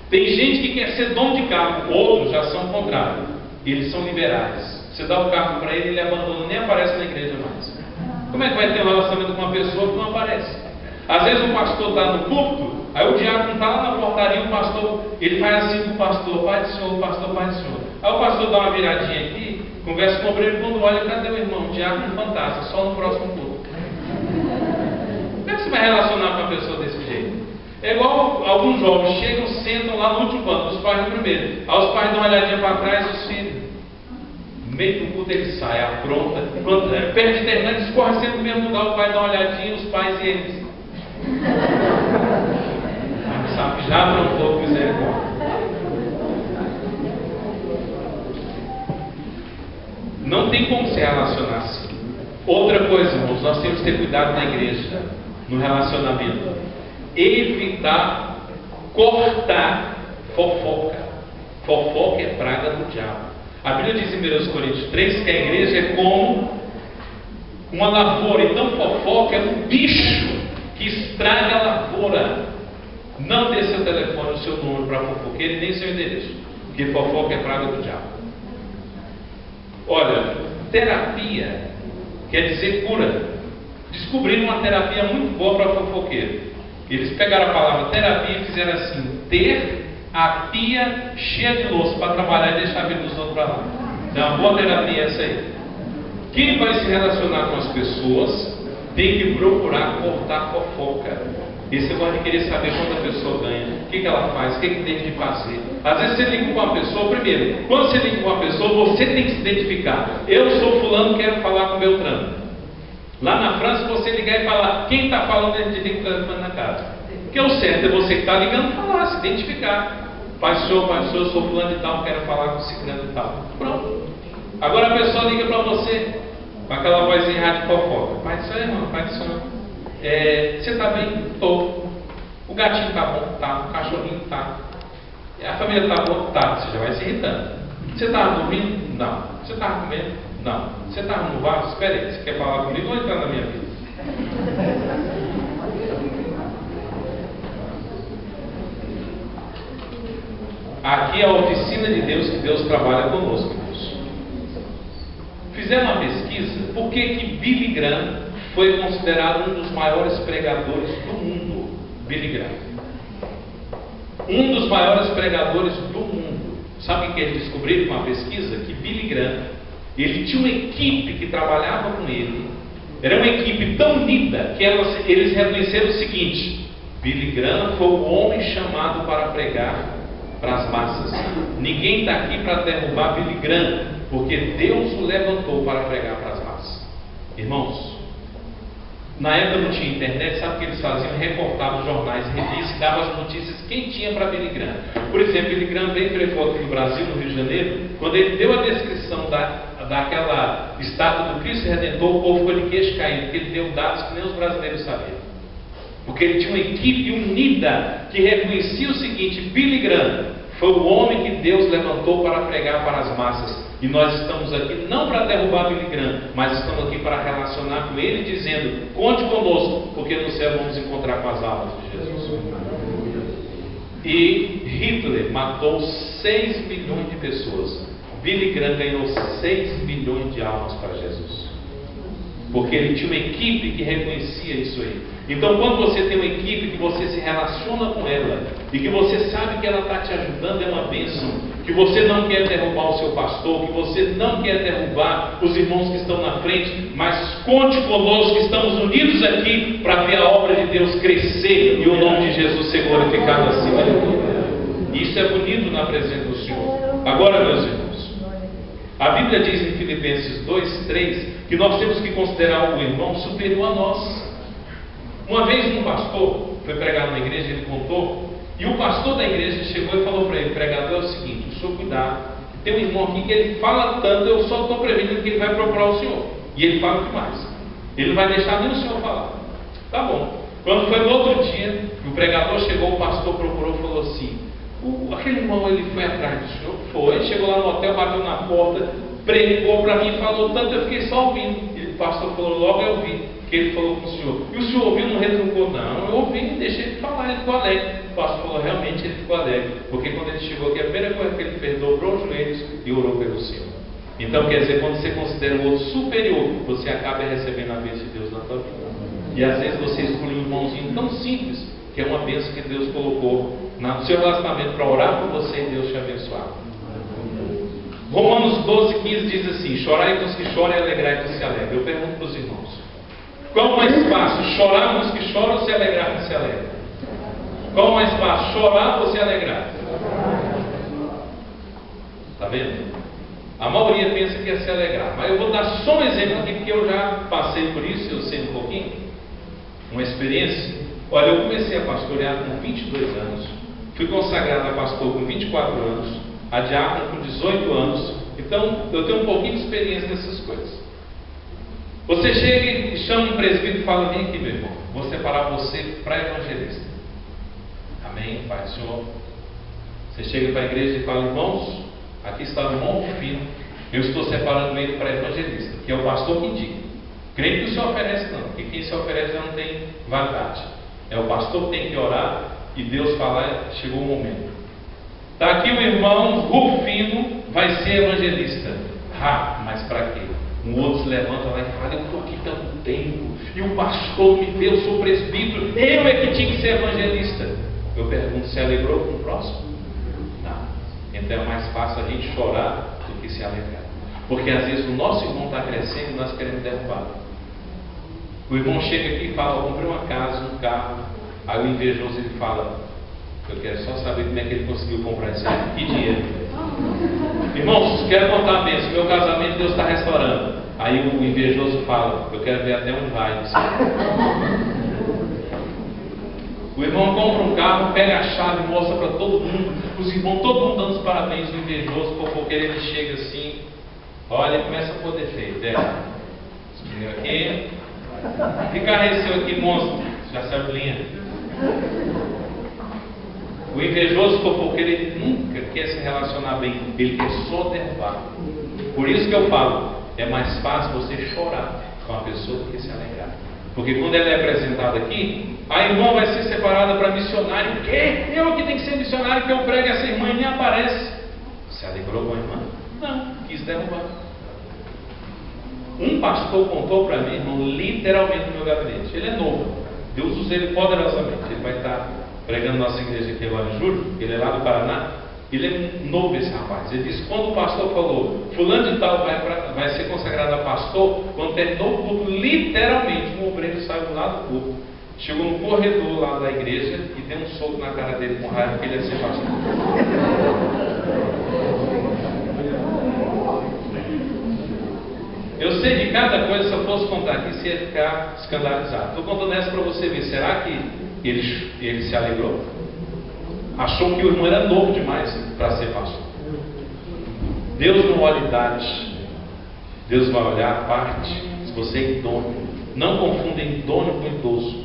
Tem gente que quer ser dono de cargo, outros já são o contrário. Eles são liberais. Você dá o cargo para ele, ele abandona, nem aparece na igreja mais. Como é que vai ter um relacionamento com uma pessoa que não aparece? Às vezes o pastor está no púlpito, aí o diácono está lá na portaria, o pastor, ele faz assim com o pastor: Pai do Senhor, pastor, Pai do Senhor. Aí o pastor dá uma viradinha aqui, conversa com o obreiro, quando olha: cadê o irmão? O diácono fantasma, só no próximo culto. Como é que você vai relacionar com uma pessoa desse jeito? É igual alguns jovens chegam, sentam lá no último banco, os pais no primeiro. Aí os pais dão uma olhadinha para trás, os filhos. No meio do culto ele sai, apronta. Quando perto de terminar, eles correm sempre no mesmo lugar, o pai dá uma olhadinha, os pais e eles. Sabe, já aprontou com misericórdia. Não Não tem como se relacionar assim. Outra coisa, irmãos, nós temos que ter cuidado na igreja, no relacionamento. Evitar cortar fofoca. Fofoca é praga do diabo. A Bíblia diz em 1 Coríntios 3 que a igreja é como uma lavoura. Então fofoca é um bicho que estraga a lavoura. Não dê seu telefone, o seu número para fofoqueiro e nem seu endereço, porque fofoca é praga do diabo. Olha, terapia quer dizer cura. Descobriram uma terapia muito boa para fofoqueiro. Eles pegaram a palavra terapia e fizeram assim: ter a pia cheia de louça para trabalhar e deixar a vida dos outros para lá. Então, uma boa terapia é essa aí. Quem vai se relacionar com as pessoas tem que procurar cortar fofoca. E você pode querer saber quando a pessoa ganha, o que ela faz, o que tem de fazer. Às vezes você liga com uma pessoa, primeiro, quando você liga com uma pessoa, você tem que se identificar. Eu sou fulano, quero falar com Beltrano. Lá na França, você ligar e falar, quem está falando, ele tem que estar na casa. Porque o certo é você que está ligando falar, se identificar. Pai senhor, eu sou fulano de tal, quero falar com ciclano de tal. Pronto. Agora a pessoa liga para você, com aquela vozinha rádio fofoca. Pai do senhor, irmão, pai do senhor. Você está bem? Estou. O gatinho está bom? Tá. O cachorrinho está. A família está boa? Tá. Você já vai se irritando. Você estava dormindo? Não. Você estava comendo? Não. Você estava no bar? Espera aí, você quer falar comigo ou entrar na minha vida? Aqui é a oficina de Deus, que Deus trabalha conosco, irmãos. Fizeram uma pesquisa, por que Billy Graham foi considerado um dos maiores pregadores do mundo. Billy Graham, um dos maiores pregadores do mundo. Sabe o que eles descobriram com a pesquisa? Que Billy Graham, ele tinha uma equipe que trabalhava com ele. Era uma equipe tão unida que eles reconheceram o seguinte: Billy Graham foi o homem chamado para pregar para as massas. Ninguém está aqui para derrubar Billy Graham, porque Deus o levantou para pregar para as massas. Irmãos, na época não tinha internet, sabe o que eles faziam? Recortavam jornais, revistas e davam as notícias quem tinha para Billy Graham. Por exemplo, Billy Graham veio pregou aqui no Brasil, no Rio de Janeiro. Quando ele deu a descrição daquela estátua do Cristo Redentor, o povo ficou de queixo caído, porque ele deu dados que nem os brasileiros sabiam. Porque ele tinha uma equipe unida que reconhecia o seguinte: Billy Graham foi o homem que Deus levantou para pregar para as massas. E nós estamos aqui não para derrubar Billy Graham, mas estamos aqui para relacionar com ele, dizendo: conte conosco, porque no céu vamos encontrar com as almas de Jesus. E Hitler matou 6 milhões de pessoas. Billy Graham ganhou 6 milhões de almas para Jesus, porque ele tinha uma equipe que reconhecia isso aí. Então, quando você tem uma equipe que você se relaciona com ela e que você sabe que ela está te ajudando, é uma bênção. Que você não quer derrubar o seu pastor, que você não quer derrubar os irmãos que estão na frente, mas conte conosco, que estamos unidos aqui para ver a obra de Deus crescer e o nome de Jesus ser glorificado acima de tudo. Isso é bonito na presença do Senhor. Agora, meus irmãos, a Bíblia diz em Filipenses 2:3 que nós temos que considerar o irmão superior a nós. Uma vez um pastor foi pregar numa igreja, ele contou, e o pastor da igreja chegou e falou para ele: pregador, é o seguinte, o senhor cuidado, tem um irmão aqui que ele fala tanto, eu só estou prevenindo que ele vai procurar o senhor, e ele fala demais, ele não vai deixar nem o senhor falar. Tá bom. Quando foi no outro dia, o pregador chegou, o pastor procurou e falou assim: aquele irmão, ele foi atrás do senhor? Foi, chegou lá no hotel, bateu na porta, pregou para mim, falou tanto, eu fiquei só ouvindo. E o pastor falou: logo eu ouvi que ele falou com o senhor. E o senhor ouviu, não retrucou? Não, eu ouvi, deixei ele falar, ele ficou alegre. O pastor falou: realmente ele ficou alegre, porque quando ele chegou aqui, a primeira coisa que ele fez, dobrou os joelhos e orou pelo senhor. Então, quer dizer, quando você considera o outro superior, você acaba recebendo a bênção de Deus na tua vida. E às vezes você escolhe um irmãozinho tão simples, que é uma bênção que Deus colocou no seu relacionamento para orar por você e Deus te abençoar. Romanos 12:15 diz assim: chorai com os que choram e alegrai com os que se alegram. Eu pergunto para os irmãos: qual mais fácil, chorar com os que choram ou se alegrar com os que se alegram? Qual mais fácil, chorar ou se alegrar? Está vendo? A maioria pensa que é se alegrar, mas eu vou dar só um exemplo aqui, porque eu já passei por isso, eu sei um pouquinho, uma experiência. Olha, eu comecei a pastorear com 22 anos, fui consagrado a pastor com 24 anos, a diácono com 18 anos, Então, eu tenho um pouquinho de experiência nessas coisas. Você chega e chama um presbítero e fala: vem aqui, meu irmão, vou separar você para evangelista. Amém, Pai, Senhor. Você chega para a igreja e fala: irmãos, aqui está o irmão Rufino, eu estou separando ele para evangelista, que é o pastor que indica. Creio que o senhor oferece não, porque quem se oferece já não tem validade. É o pastor que tem que orar e Deus falar: chegou o momento. Está aqui o irmão Rufino, vai ser evangelista. Mas para quê? Um outro se levanta lá e fala: eu estou aqui tanto tempo, e o pastor me deu, eu sou presbítero, eu é que tinha que ser evangelista. Eu pergunto: se alegrou com o próximo? Não. Então é mais fácil a gente chorar do que se alegrar. Porque às vezes o nosso irmão está crescendo e nós queremos derrubar. O irmão chega aqui e fala: eu comprei uma casa, um carro. Aí o invejoso ele fala: eu quero só saber como é que ele conseguiu comprar esse carro. Que dinheiro. Irmãos, quero contar a bênção. Meu casamento Deus está restaurando. Aí o invejoso fala: eu quero ver até onde vai. O irmão compra um carro, pega a chave, mostra para todo mundo. Os irmãos, todo mundo dando os parabéns. O invejoso, porque ele chega assim, olha, começa a pôr defeito. Esse aqui, que carro é esse aqui, monstro? Já saiu linha. O invejoso, porque ele nunca quer se relacionar bem, ele quer só derrubar. Por isso que eu falo: é mais fácil você chorar com a pessoa do que se alegrar. Porque quando ela é apresentada aqui, a irmã vai ser separada para missionário. O quê? Eu que tenho que ser missionário, que eu prego, essa irmã e nem aparece. Se alegrou com a irmã? Não, quis derrubar. Um pastor contou para mim, irmão, literalmente no meu gabinete. Ele é novo, Deus usa ele poderosamente. Ele vai estar pregando nossa igreja aqui agora em julho. Ele é lá do Paraná. Ele é novo, esse rapaz. Ele disse: quando o pastor falou, fulano de tal vai ser consagrado a pastor, quando terminou o culto, literalmente um obreiro saiu do lado do culto, chegou no corredor lá da igreja e deu um soco na cara dele com raiva, que ele ia ser pastor. Eu sei de cada coisa. Se eu fosse contar aqui, você ia ficar escandalizado. Estou contando essa para você ver. Será que ele se alegrou? Achou que o irmão era novo demais para ser pastor. Deus não olha idade, Deus vai olhar a parte. Se você é idôneo, não confunda idôneo com idoso.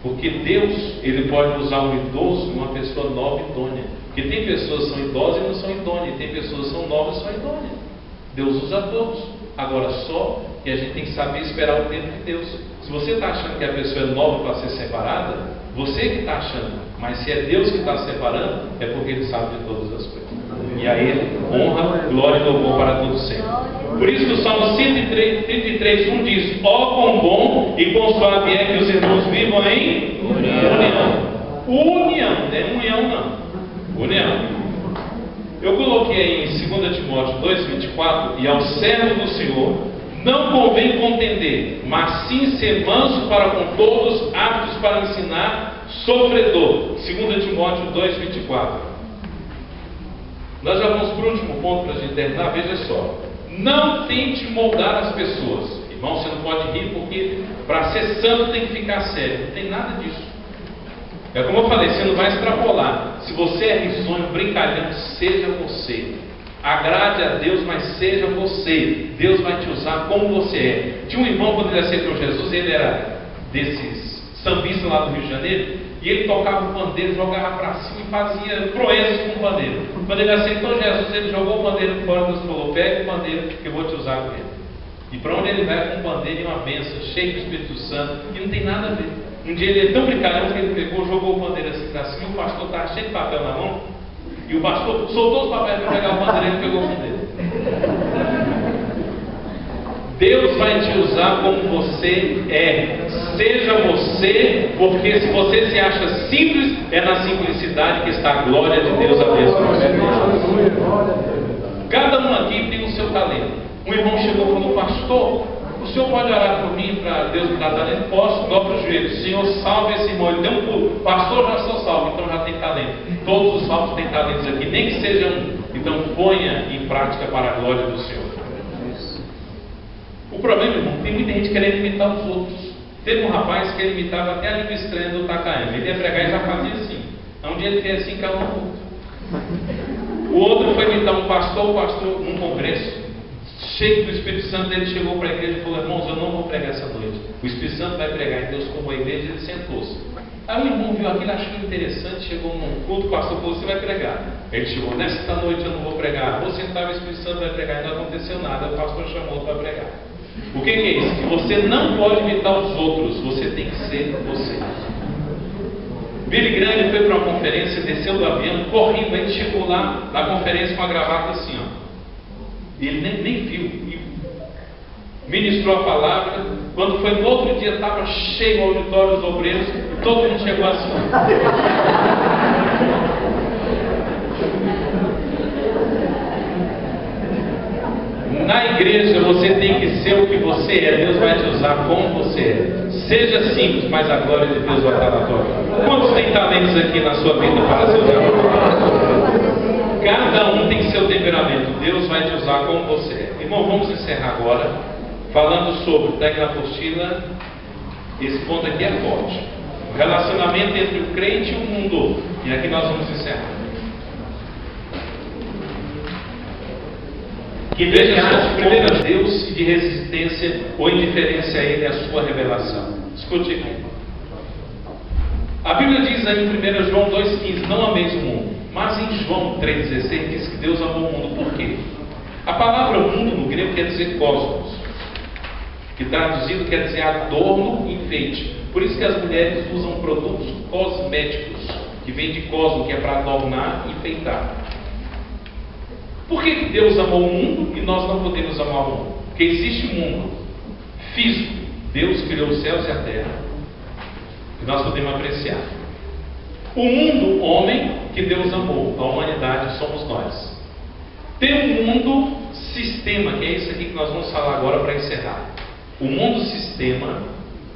Porque Deus, ele pode usar um idoso e uma pessoa nova e idônea. Porque tem pessoas que são idosas e não são idôneas, tem pessoas que são novas e são idôneas. Deus usa todos. Agora só que a gente tem que saber esperar o tempo de Deus. Se você está achando que a pessoa é nova para ser separada, você que está achando. Mas se é Deus que está separando, é porque Ele sabe de todas as coisas. E a Ele honra, glória e louvor para todos sempre. Por isso que o Salmo 133:1 diz: ó, quão bom e quão suave é que os irmãos vivam em união. União, não é união não. União. Eu coloquei em 2 Timóteo 2:24: e ao servo do Senhor não convém contender, mas sim ser manso para com todos, aptos para ensinar, sofredor. 2 Timóteo 2:24. Nós já vamos para o último ponto para a gente terminar. Veja só: não tente moldar as pessoas. Irmão, você não pode rir, porque para ser santo tem que ficar sério. Não tem nada disso. É como eu falei, você não vai extrapolar. Se você é risonho, brincalhão, seja você. Agrade a Deus, mas seja você. Deus vai te usar como você é. Tinha um irmão, quando ele aceitou Jesus, ele era desses sambistas lá do Rio de Janeiro, e ele tocava o pandeiro, jogava para cima e fazia proezas com o pandeiro. Quando ele aceitou Jesus, ele jogou o pandeiro fora. Deus falou: pega o pandeiro que eu vou te usar com ele. E para onde ele vai com o pandeiro e uma bênção, cheio do Espírito Santo, e não tem nada a ver. Um dia ele é tão brincalhão que ele pegou, jogou o pandeiro assim para cima, e o pastor estava cheio de papel na mão, e o pastor soltou os papéis para pegar o pandeiro e ele pegou o pandeiro. Deus vai te usar como você é. Seja você, porque se você se acha simples, é na simplicidade que está a glória de Deus a Deus. Cada um aqui tem o seu talento. Um irmão chegou e falou: pastor, o senhor pode orar por mim para Deus me dar talento? Posso? Dobra os joelhos. Senhor, salve esse irmão. Ele deu um pulo. Pastor, já sou salvo, então já tem talento. Todos os salvos têm talentos aqui, nem que seja um. Então ponha em prática para a glória do Senhor. O problema, irmão, tem muita gente querendo imitar os outros. Teve um rapaz que ele imitava até a língua estranha do Takayama. Ele ia pregar e já fazia assim. Um dia ele fez assim, caiu no culto. O outro foi imitar um pastor, num congresso, cheio do Espírito Santo. Ele chegou para a igreja e falou: irmãos, eu não vou pregar essa noite. O Espírito Santo vai pregar em Deus como a igreja. Ele sentou-se. Aí o irmão viu aquilo, achou interessante, chegou num culto, o pastor falou: você vai pregar. Ele chegou: nesta noite eu não vou pregar, vou sentar, o Espírito Santo vai pregar. E não aconteceu nada, o pastor chamou para pregar. O que é isso? Que você não pode imitar os outros, você tem que ser você. Billy Graham foi para uma conferência, desceu do avião, correndo, ele chegou lá na conferência com a gravata assim, ó. Ele nem viu, e ministrou a palavra. Quando foi no outro dia, estava cheio o auditório, os obreiros, todo mundo chegou assim. Na igreja você tem que ser o que você é. Deus vai te usar como você é. Seja simples, mas a glória de Deus vai estar na tua vida. Quantos tem talentos aqui na sua vida para ser usado? Cada um tem seu temperamento. Deus vai te usar como você é. Irmão, vamos encerrar agora falando sobre, está aqui na apostila, esse ponto aqui é forte. O relacionamento entre o crente e o mundo. E aqui nós vamos encerrar. Que veja só, primeiro a Deus e de resistência ou indiferença a Ele e a sua revelação. Escute aqui. A Bíblia diz aí em 1 João 2,15: não ameis o mundo. Mas em João 3,16 diz que Deus amou o mundo. Por quê? A palavra mundo no grego quer dizer cosmos, que traduzido quer dizer adorno e enfeite. Por isso que as mulheres usam produtos cosméticos, que vem de cosmo, que é para adornar e enfeitar. Por que Deus amou o mundo e nós não podemos amar o mundo? Porque existe um mundo físico. Deus criou os céus e a terra, que nós podemos apreciar. O mundo, homem, que Deus amou, a humanidade somos nós. Tem um mundo sistema, que é isso aqui que nós vamos falar agora para encerrar. O mundo sistema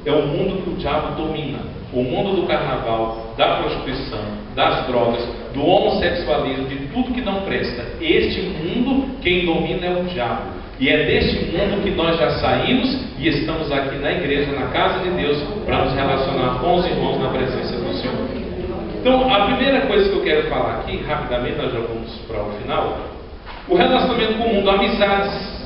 é o mundo que o diabo domina. O mundo do carnaval, da prostituição, das drogas, do homossexualismo, de tudo que não presta. Este mundo, quem domina é o diabo. E é deste mundo que nós já saímos e estamos aqui na igreja, na casa de Deus, para nos relacionar com os irmãos na presença do Senhor. Então, a primeira coisa que eu quero falar aqui, rapidamente, nós já vamos para o final, o relacionamento com o mundo, amizades.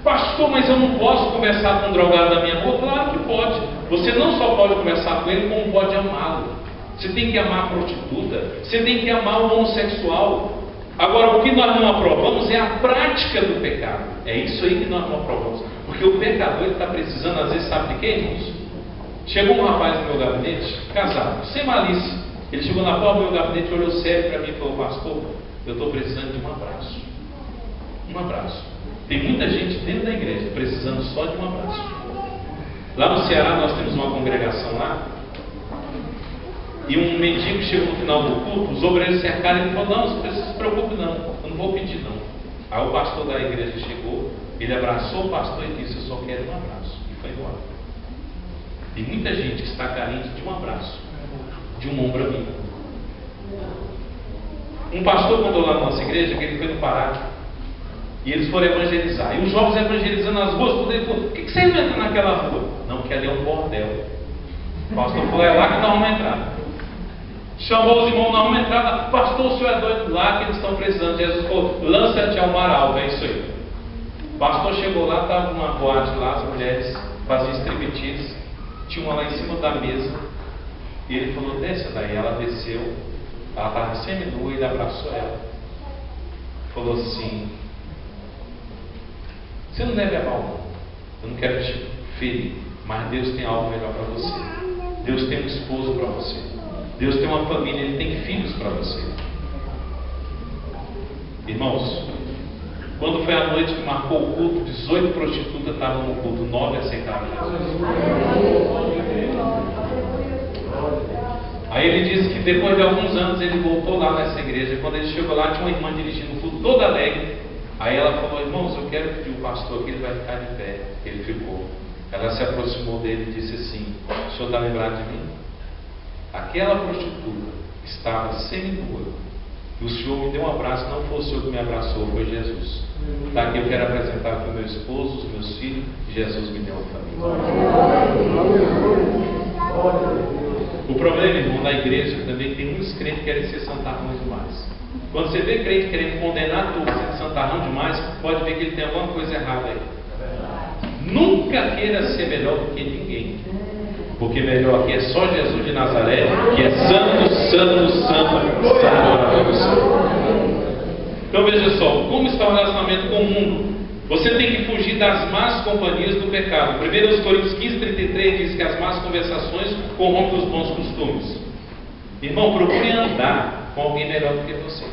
Pastor, mas eu não posso conversar com um drogado da minha rua? Claro que pode. Você não só pode conversar com ele, como pode amá-lo. Você tem que amar a prostituta, você tem que amar o homossexual. Agora, o que nós não aprovamos é a prática do pecado. É isso aí que nós não aprovamos. Porque o pecador está precisando, às vezes, sabe de quê, irmãos? Chegou um rapaz no meu gabinete, casado, sem malícia. Ele chegou na porta do meu gabinete, olhou sério para mim e falou: pastor, eu estou precisando de um abraço. Um abraço. Tem muita gente dentro da igreja precisando só de um abraço. Lá no Ceará nós temos uma congregação lá, e um mendigo chegou no final do culto, os obreiros cercaram e ele falou: não, você não se preocupe não, eu não vou pedir não. Aí o pastor da igreja chegou, ele abraçou o pastor e disse: eu só quero um abraço, e foi embora. Tem muita gente que está carente de um abraço, de um ombro amigo. Um pastor contou lá na nossa igreja que ele foi no Pará e eles foram evangelizar, e os jovens evangelizando nas ruas, tudo. Ele falou: por que você não entra naquela rua? Não, porque ali é um bordel. O pastor falou: é lá que nós vamos entrar. Chamou os irmãos, nós vamos entrar. Pastor, o senhor é doido, lá que eles estão precisando. Jesus falou: lança-te ao mar alto, é isso aí. O pastor chegou lá, estava numa boate lá, as mulheres faziam striptease, tinha uma lá em cima da mesa, e ele falou: desce daí. Ela desceu, ela estava semi-nua, ele abraçou ela, falou assim: você não deve amar o mundo, eu não quero te ferir, mas Deus tem algo melhor para você. Deus tem um esposo para você, Deus tem uma família, Ele tem filhos para você. Irmãos, quando foi a noite que marcou o culto, 18 prostitutas estavam no culto, 9 aceitaram Jesus. Aí ele disse que depois de alguns anos ele voltou lá nessa igreja. Quando ele chegou lá, tinha uma irmã dirigindo o culto toda alegre. Aí ela falou: irmãos, eu quero pedir o pastor que ele vai ficar de pé. Ele ficou. Ela se aproximou dele e disse assim: o senhor está lembrado de mim? Aquela prostituta estava semi-nua, e o senhor me deu um abraço. Não foi o senhor que me abraçou, foi Jesus. Está aqui, eu quero apresentar para o meu esposo, os meus filhos. Jesus me deu uma família. O problema, irmão, da igreja também tem muitos crentes que querem ser santarrões demais. Quando você vê crente querendo condenar tudo, sendo santarrão demais, pode ver que ele tem alguma coisa errada aí. Nunca queira ser melhor do que ninguém. Porque melhor aqui é só Jesus de Nazaré, que é santo, santo, santo, santo. Então veja só, como está o relacionamento com o mundo? Você tem que fugir das más companhias do pecado. 1 Coríntios 15:33 diz que as más conversações corrompem os bons costumes. Irmão, procure andar com alguém melhor do que você.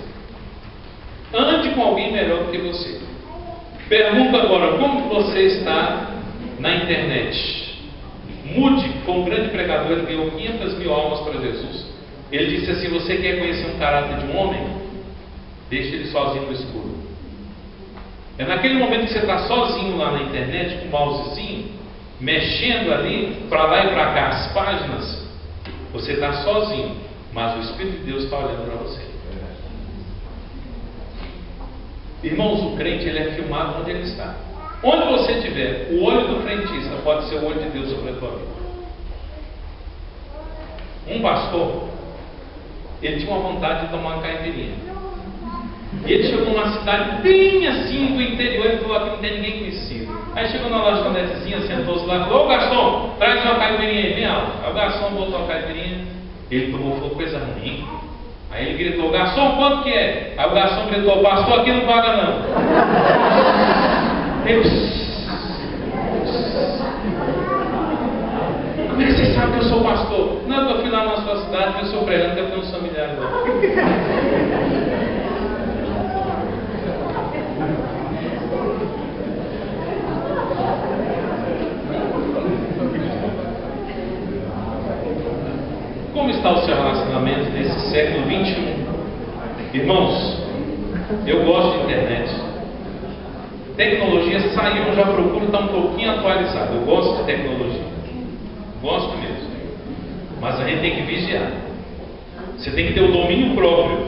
Ande com alguém melhor do que você. Pergunta agora, como você está na internet? Moody foi um grande pregador, ele ganhou 500 mil almas para Jesus. Ele disse assim: você quer conhecer um caráter de um homem? Deixe ele sozinho no escuro. É naquele momento que você está sozinho lá na internet, com o mousezinho, mexendo ali, para lá e para cá as páginas, você está sozinho, mas o Espírito de Deus está olhando para você. Irmãos, o crente ele é filmado onde ele está. Onde você estiver, o olho do frentista pode ser o olho de Deus sobre a tua vida. Um pastor, ele tinha uma vontade de tomar uma caipirinha. E ele chegou numa cidade bem assim do interior, ele falou: aqui não tem ninguém conhecido. Aí chegou na lanchonetezinha, sentou-se lá e falou: ô garçom, traz uma caipirinha aí, bem alto. Aí o garçom botou a caipirinha, ele tomou, falou: coisa ruim. Aí ele gritou: garçom, quanto que é? Aí o garçom gritou: pastor, aqui não paga não. Ele: como é que você sabe que eu sou pastor? Não, eu fui lá na sua cidade, eu sou pregando, deve ter uns familiares lá. Como está o seu relacionamento nesse século 21? Irmãos, eu gosto de internet. Tecnologia saiu, eu já procuro estar um pouquinho atualizado. Eu gosto de tecnologia. Gosto mesmo. Mas a gente tem que vigiar. Você tem que ter o domínio próprio.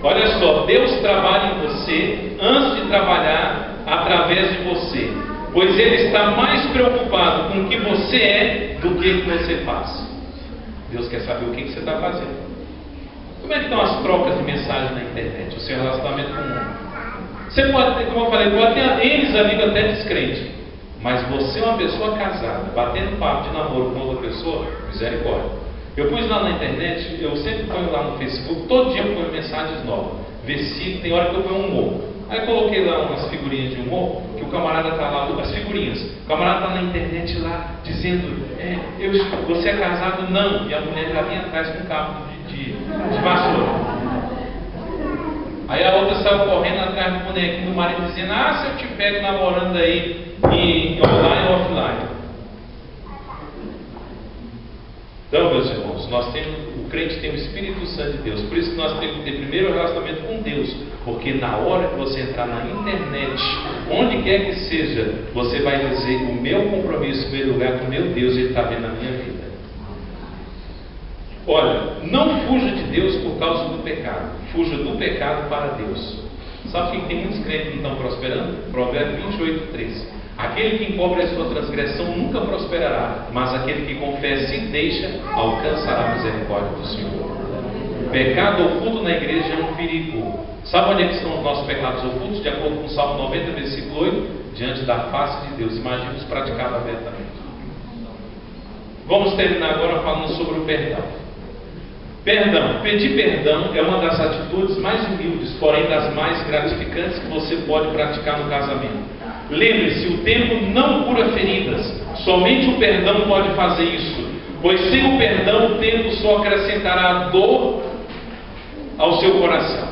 Olha só, Deus trabalha em você antes de trabalhar através de você. Pois Ele está mais preocupado com o que você é do que o que você faz. Deus quer saber o que você está fazendo. Como é que estão as trocas de mensagem na internet? O seu relacionamento com o mundo? Você pode ter, como eu falei, pode ter eles amigos até descrente. Mas você é uma pessoa casada, batendo papo de namoro com outra pessoa, misericórdia. Eu pus lá na internet, eu sempre ponho lá no Facebook, todo dia eu ponho mensagens novas. Versículo, tem hora que eu ponho um humor. Aí eu coloquei lá umas figurinhas de humor, que o camarada está lá, as figurinhas. O camarada está na internet lá, dizendo: você é casado? Não. E a mulher já vinha atrás com um cabo de vassoura. Aí a outra saiu correndo atrás do bonequinho do marido, dizendo: se eu te pego namorando aí em online ou offline. Então, meus irmãos, o crente tem o Espírito Santo de Deus. Por isso que nós temos que ter primeiro o relacionamento com Deus. Porque na hora que você entrar na internet, onde quer que seja, você vai dizer: o meu compromisso, o meu lugar com meu Deus, Ele está vendo na minha vida. Olha, não fuja de Deus por causa do pecado. Fuja do pecado para Deus. Sabe que tem muitos crentes que não estão prosperando? Provérbios 28:13. Aquele que encobre a sua transgressão nunca prosperará, mas aquele que confessa e deixa alcançará a misericórdia do Senhor. Pecado oculto na igreja é um perigo. Sabe onde é que estão os nossos pecados ocultos? De acordo com o Salmo 90, versículo 8: diante da face de Deus. Imagina os praticados abertamente. Vamos terminar agora falando sobre o perdão. Perdão. Pedir perdão é uma das atitudes mais humildes, porém das mais gratificantes que você pode praticar no casamento. Lembre-se, o tempo não cura feridas. Somente o perdão pode fazer isso. Pois sem o perdão, o tempo só acrescentará dor ao seu coração.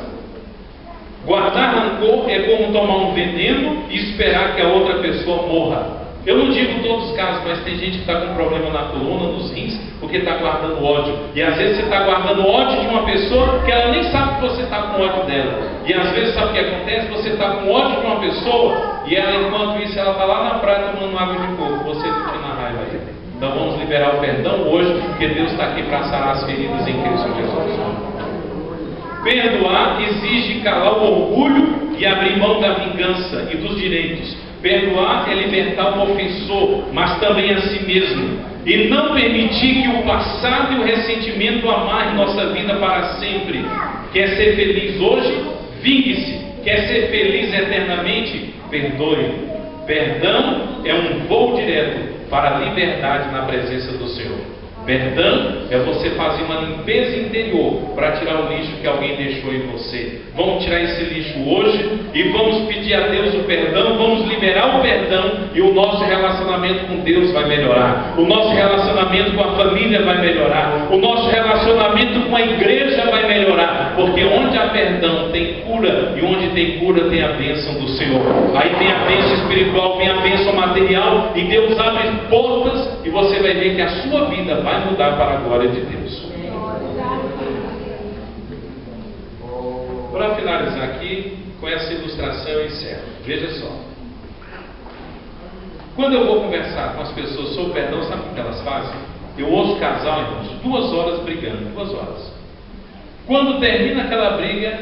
Guardar rancor é como tomar um veneno e esperar que a outra pessoa morra. Eu não digo todos os casos, mas tem gente que está com problema na coluna, nos rins, porque está guardando ódio. E às vezes você está guardando ódio de uma pessoa que ela nem sabe que você está com ódio dela. E às vezes sabe o que acontece? Você está com ódio de uma pessoa e ela, enquanto isso, ela está lá na praia tomando água de coco. Você não tem na raiva aí. Então vamos liberar o perdão hoje, porque Deus está aqui para sarar as feridas em Cristo Jesus. Perdoar exige calar o orgulho e abrir mão da vingança e dos direitos. Perdoar é libertar o ofensor, mas também a si mesmo. E não permitir que o passado e o ressentimento amarrem nossa vida para sempre. Quer ser feliz hoje? Vingue-se. Quer ser feliz eternamente? Perdoe. Perdão é um voo direto para a liberdade na presença do Senhor. Perdão é você fazer uma limpeza interior para tirar o lixo que alguém deixou em você. Vamos tirar esse lixo hoje e vamos pedir a Deus o perdão, vamos liberar o perdão e o nosso relacionamento com Deus vai melhorar. O nosso relacionamento com a família vai melhorar. O nosso relacionamento com a igreja vai melhorar. Porque onde há perdão tem cura, e onde tem cura tem a bênção do Senhor. Aí tem a bênção espiritual, tem a bênção material, e Deus abre portas e você vai ver que a sua vida vai mudar para a glória de Deus. Para finalizar aqui, com essa ilustração eu encerro. Veja só. Quando eu vou conversar com as pessoas sobre perdão, sabe o que elas fazem? Eu ouço casal, irmãos, 2 horas brigando, 2 horas. Quando termina aquela briga,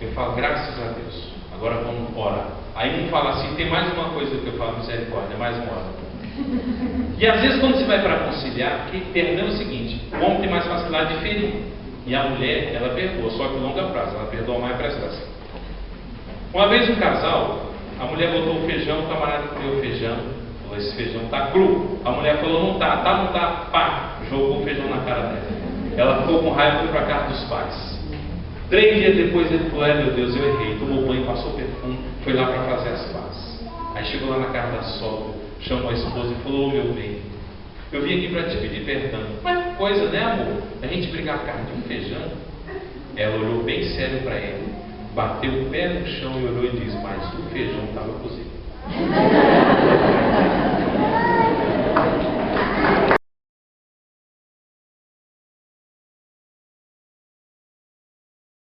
eu falo, graças a Deus, agora vamos orar. Aí um fala assim, tem mais uma coisa que eu falo, misericórdia, mais uma hora. E às vezes quando você vai para conciliar, porque perdão é o seguinte, o homem tem mais facilidade de ferir, e a mulher, ela perdoa, só que a longa prazo, ela perdoa mais prestação. Uma vez um casal, a mulher botou o feijão, o camarada comeu o feijão, falou, esse feijão está cru. A mulher falou, não está, não está, pá, jogou o feijão na cara dela. Ela ficou com raiva e foi para a casa dos pais. 3 dias depois ele falou, meu Deus, eu errei, tomou banho, passou perfume, foi lá para fazer as pazes. Aí chegou lá na casa da sogra, chamou a esposa e falou, meu bem, eu vim aqui para te pedir perdão. Mas coisa, né, amor? A gente brigar por causa de um feijão. Ela olhou bem sério para ele, bateu o pé no chão e olhou e disse, mas o feijão estava cozido.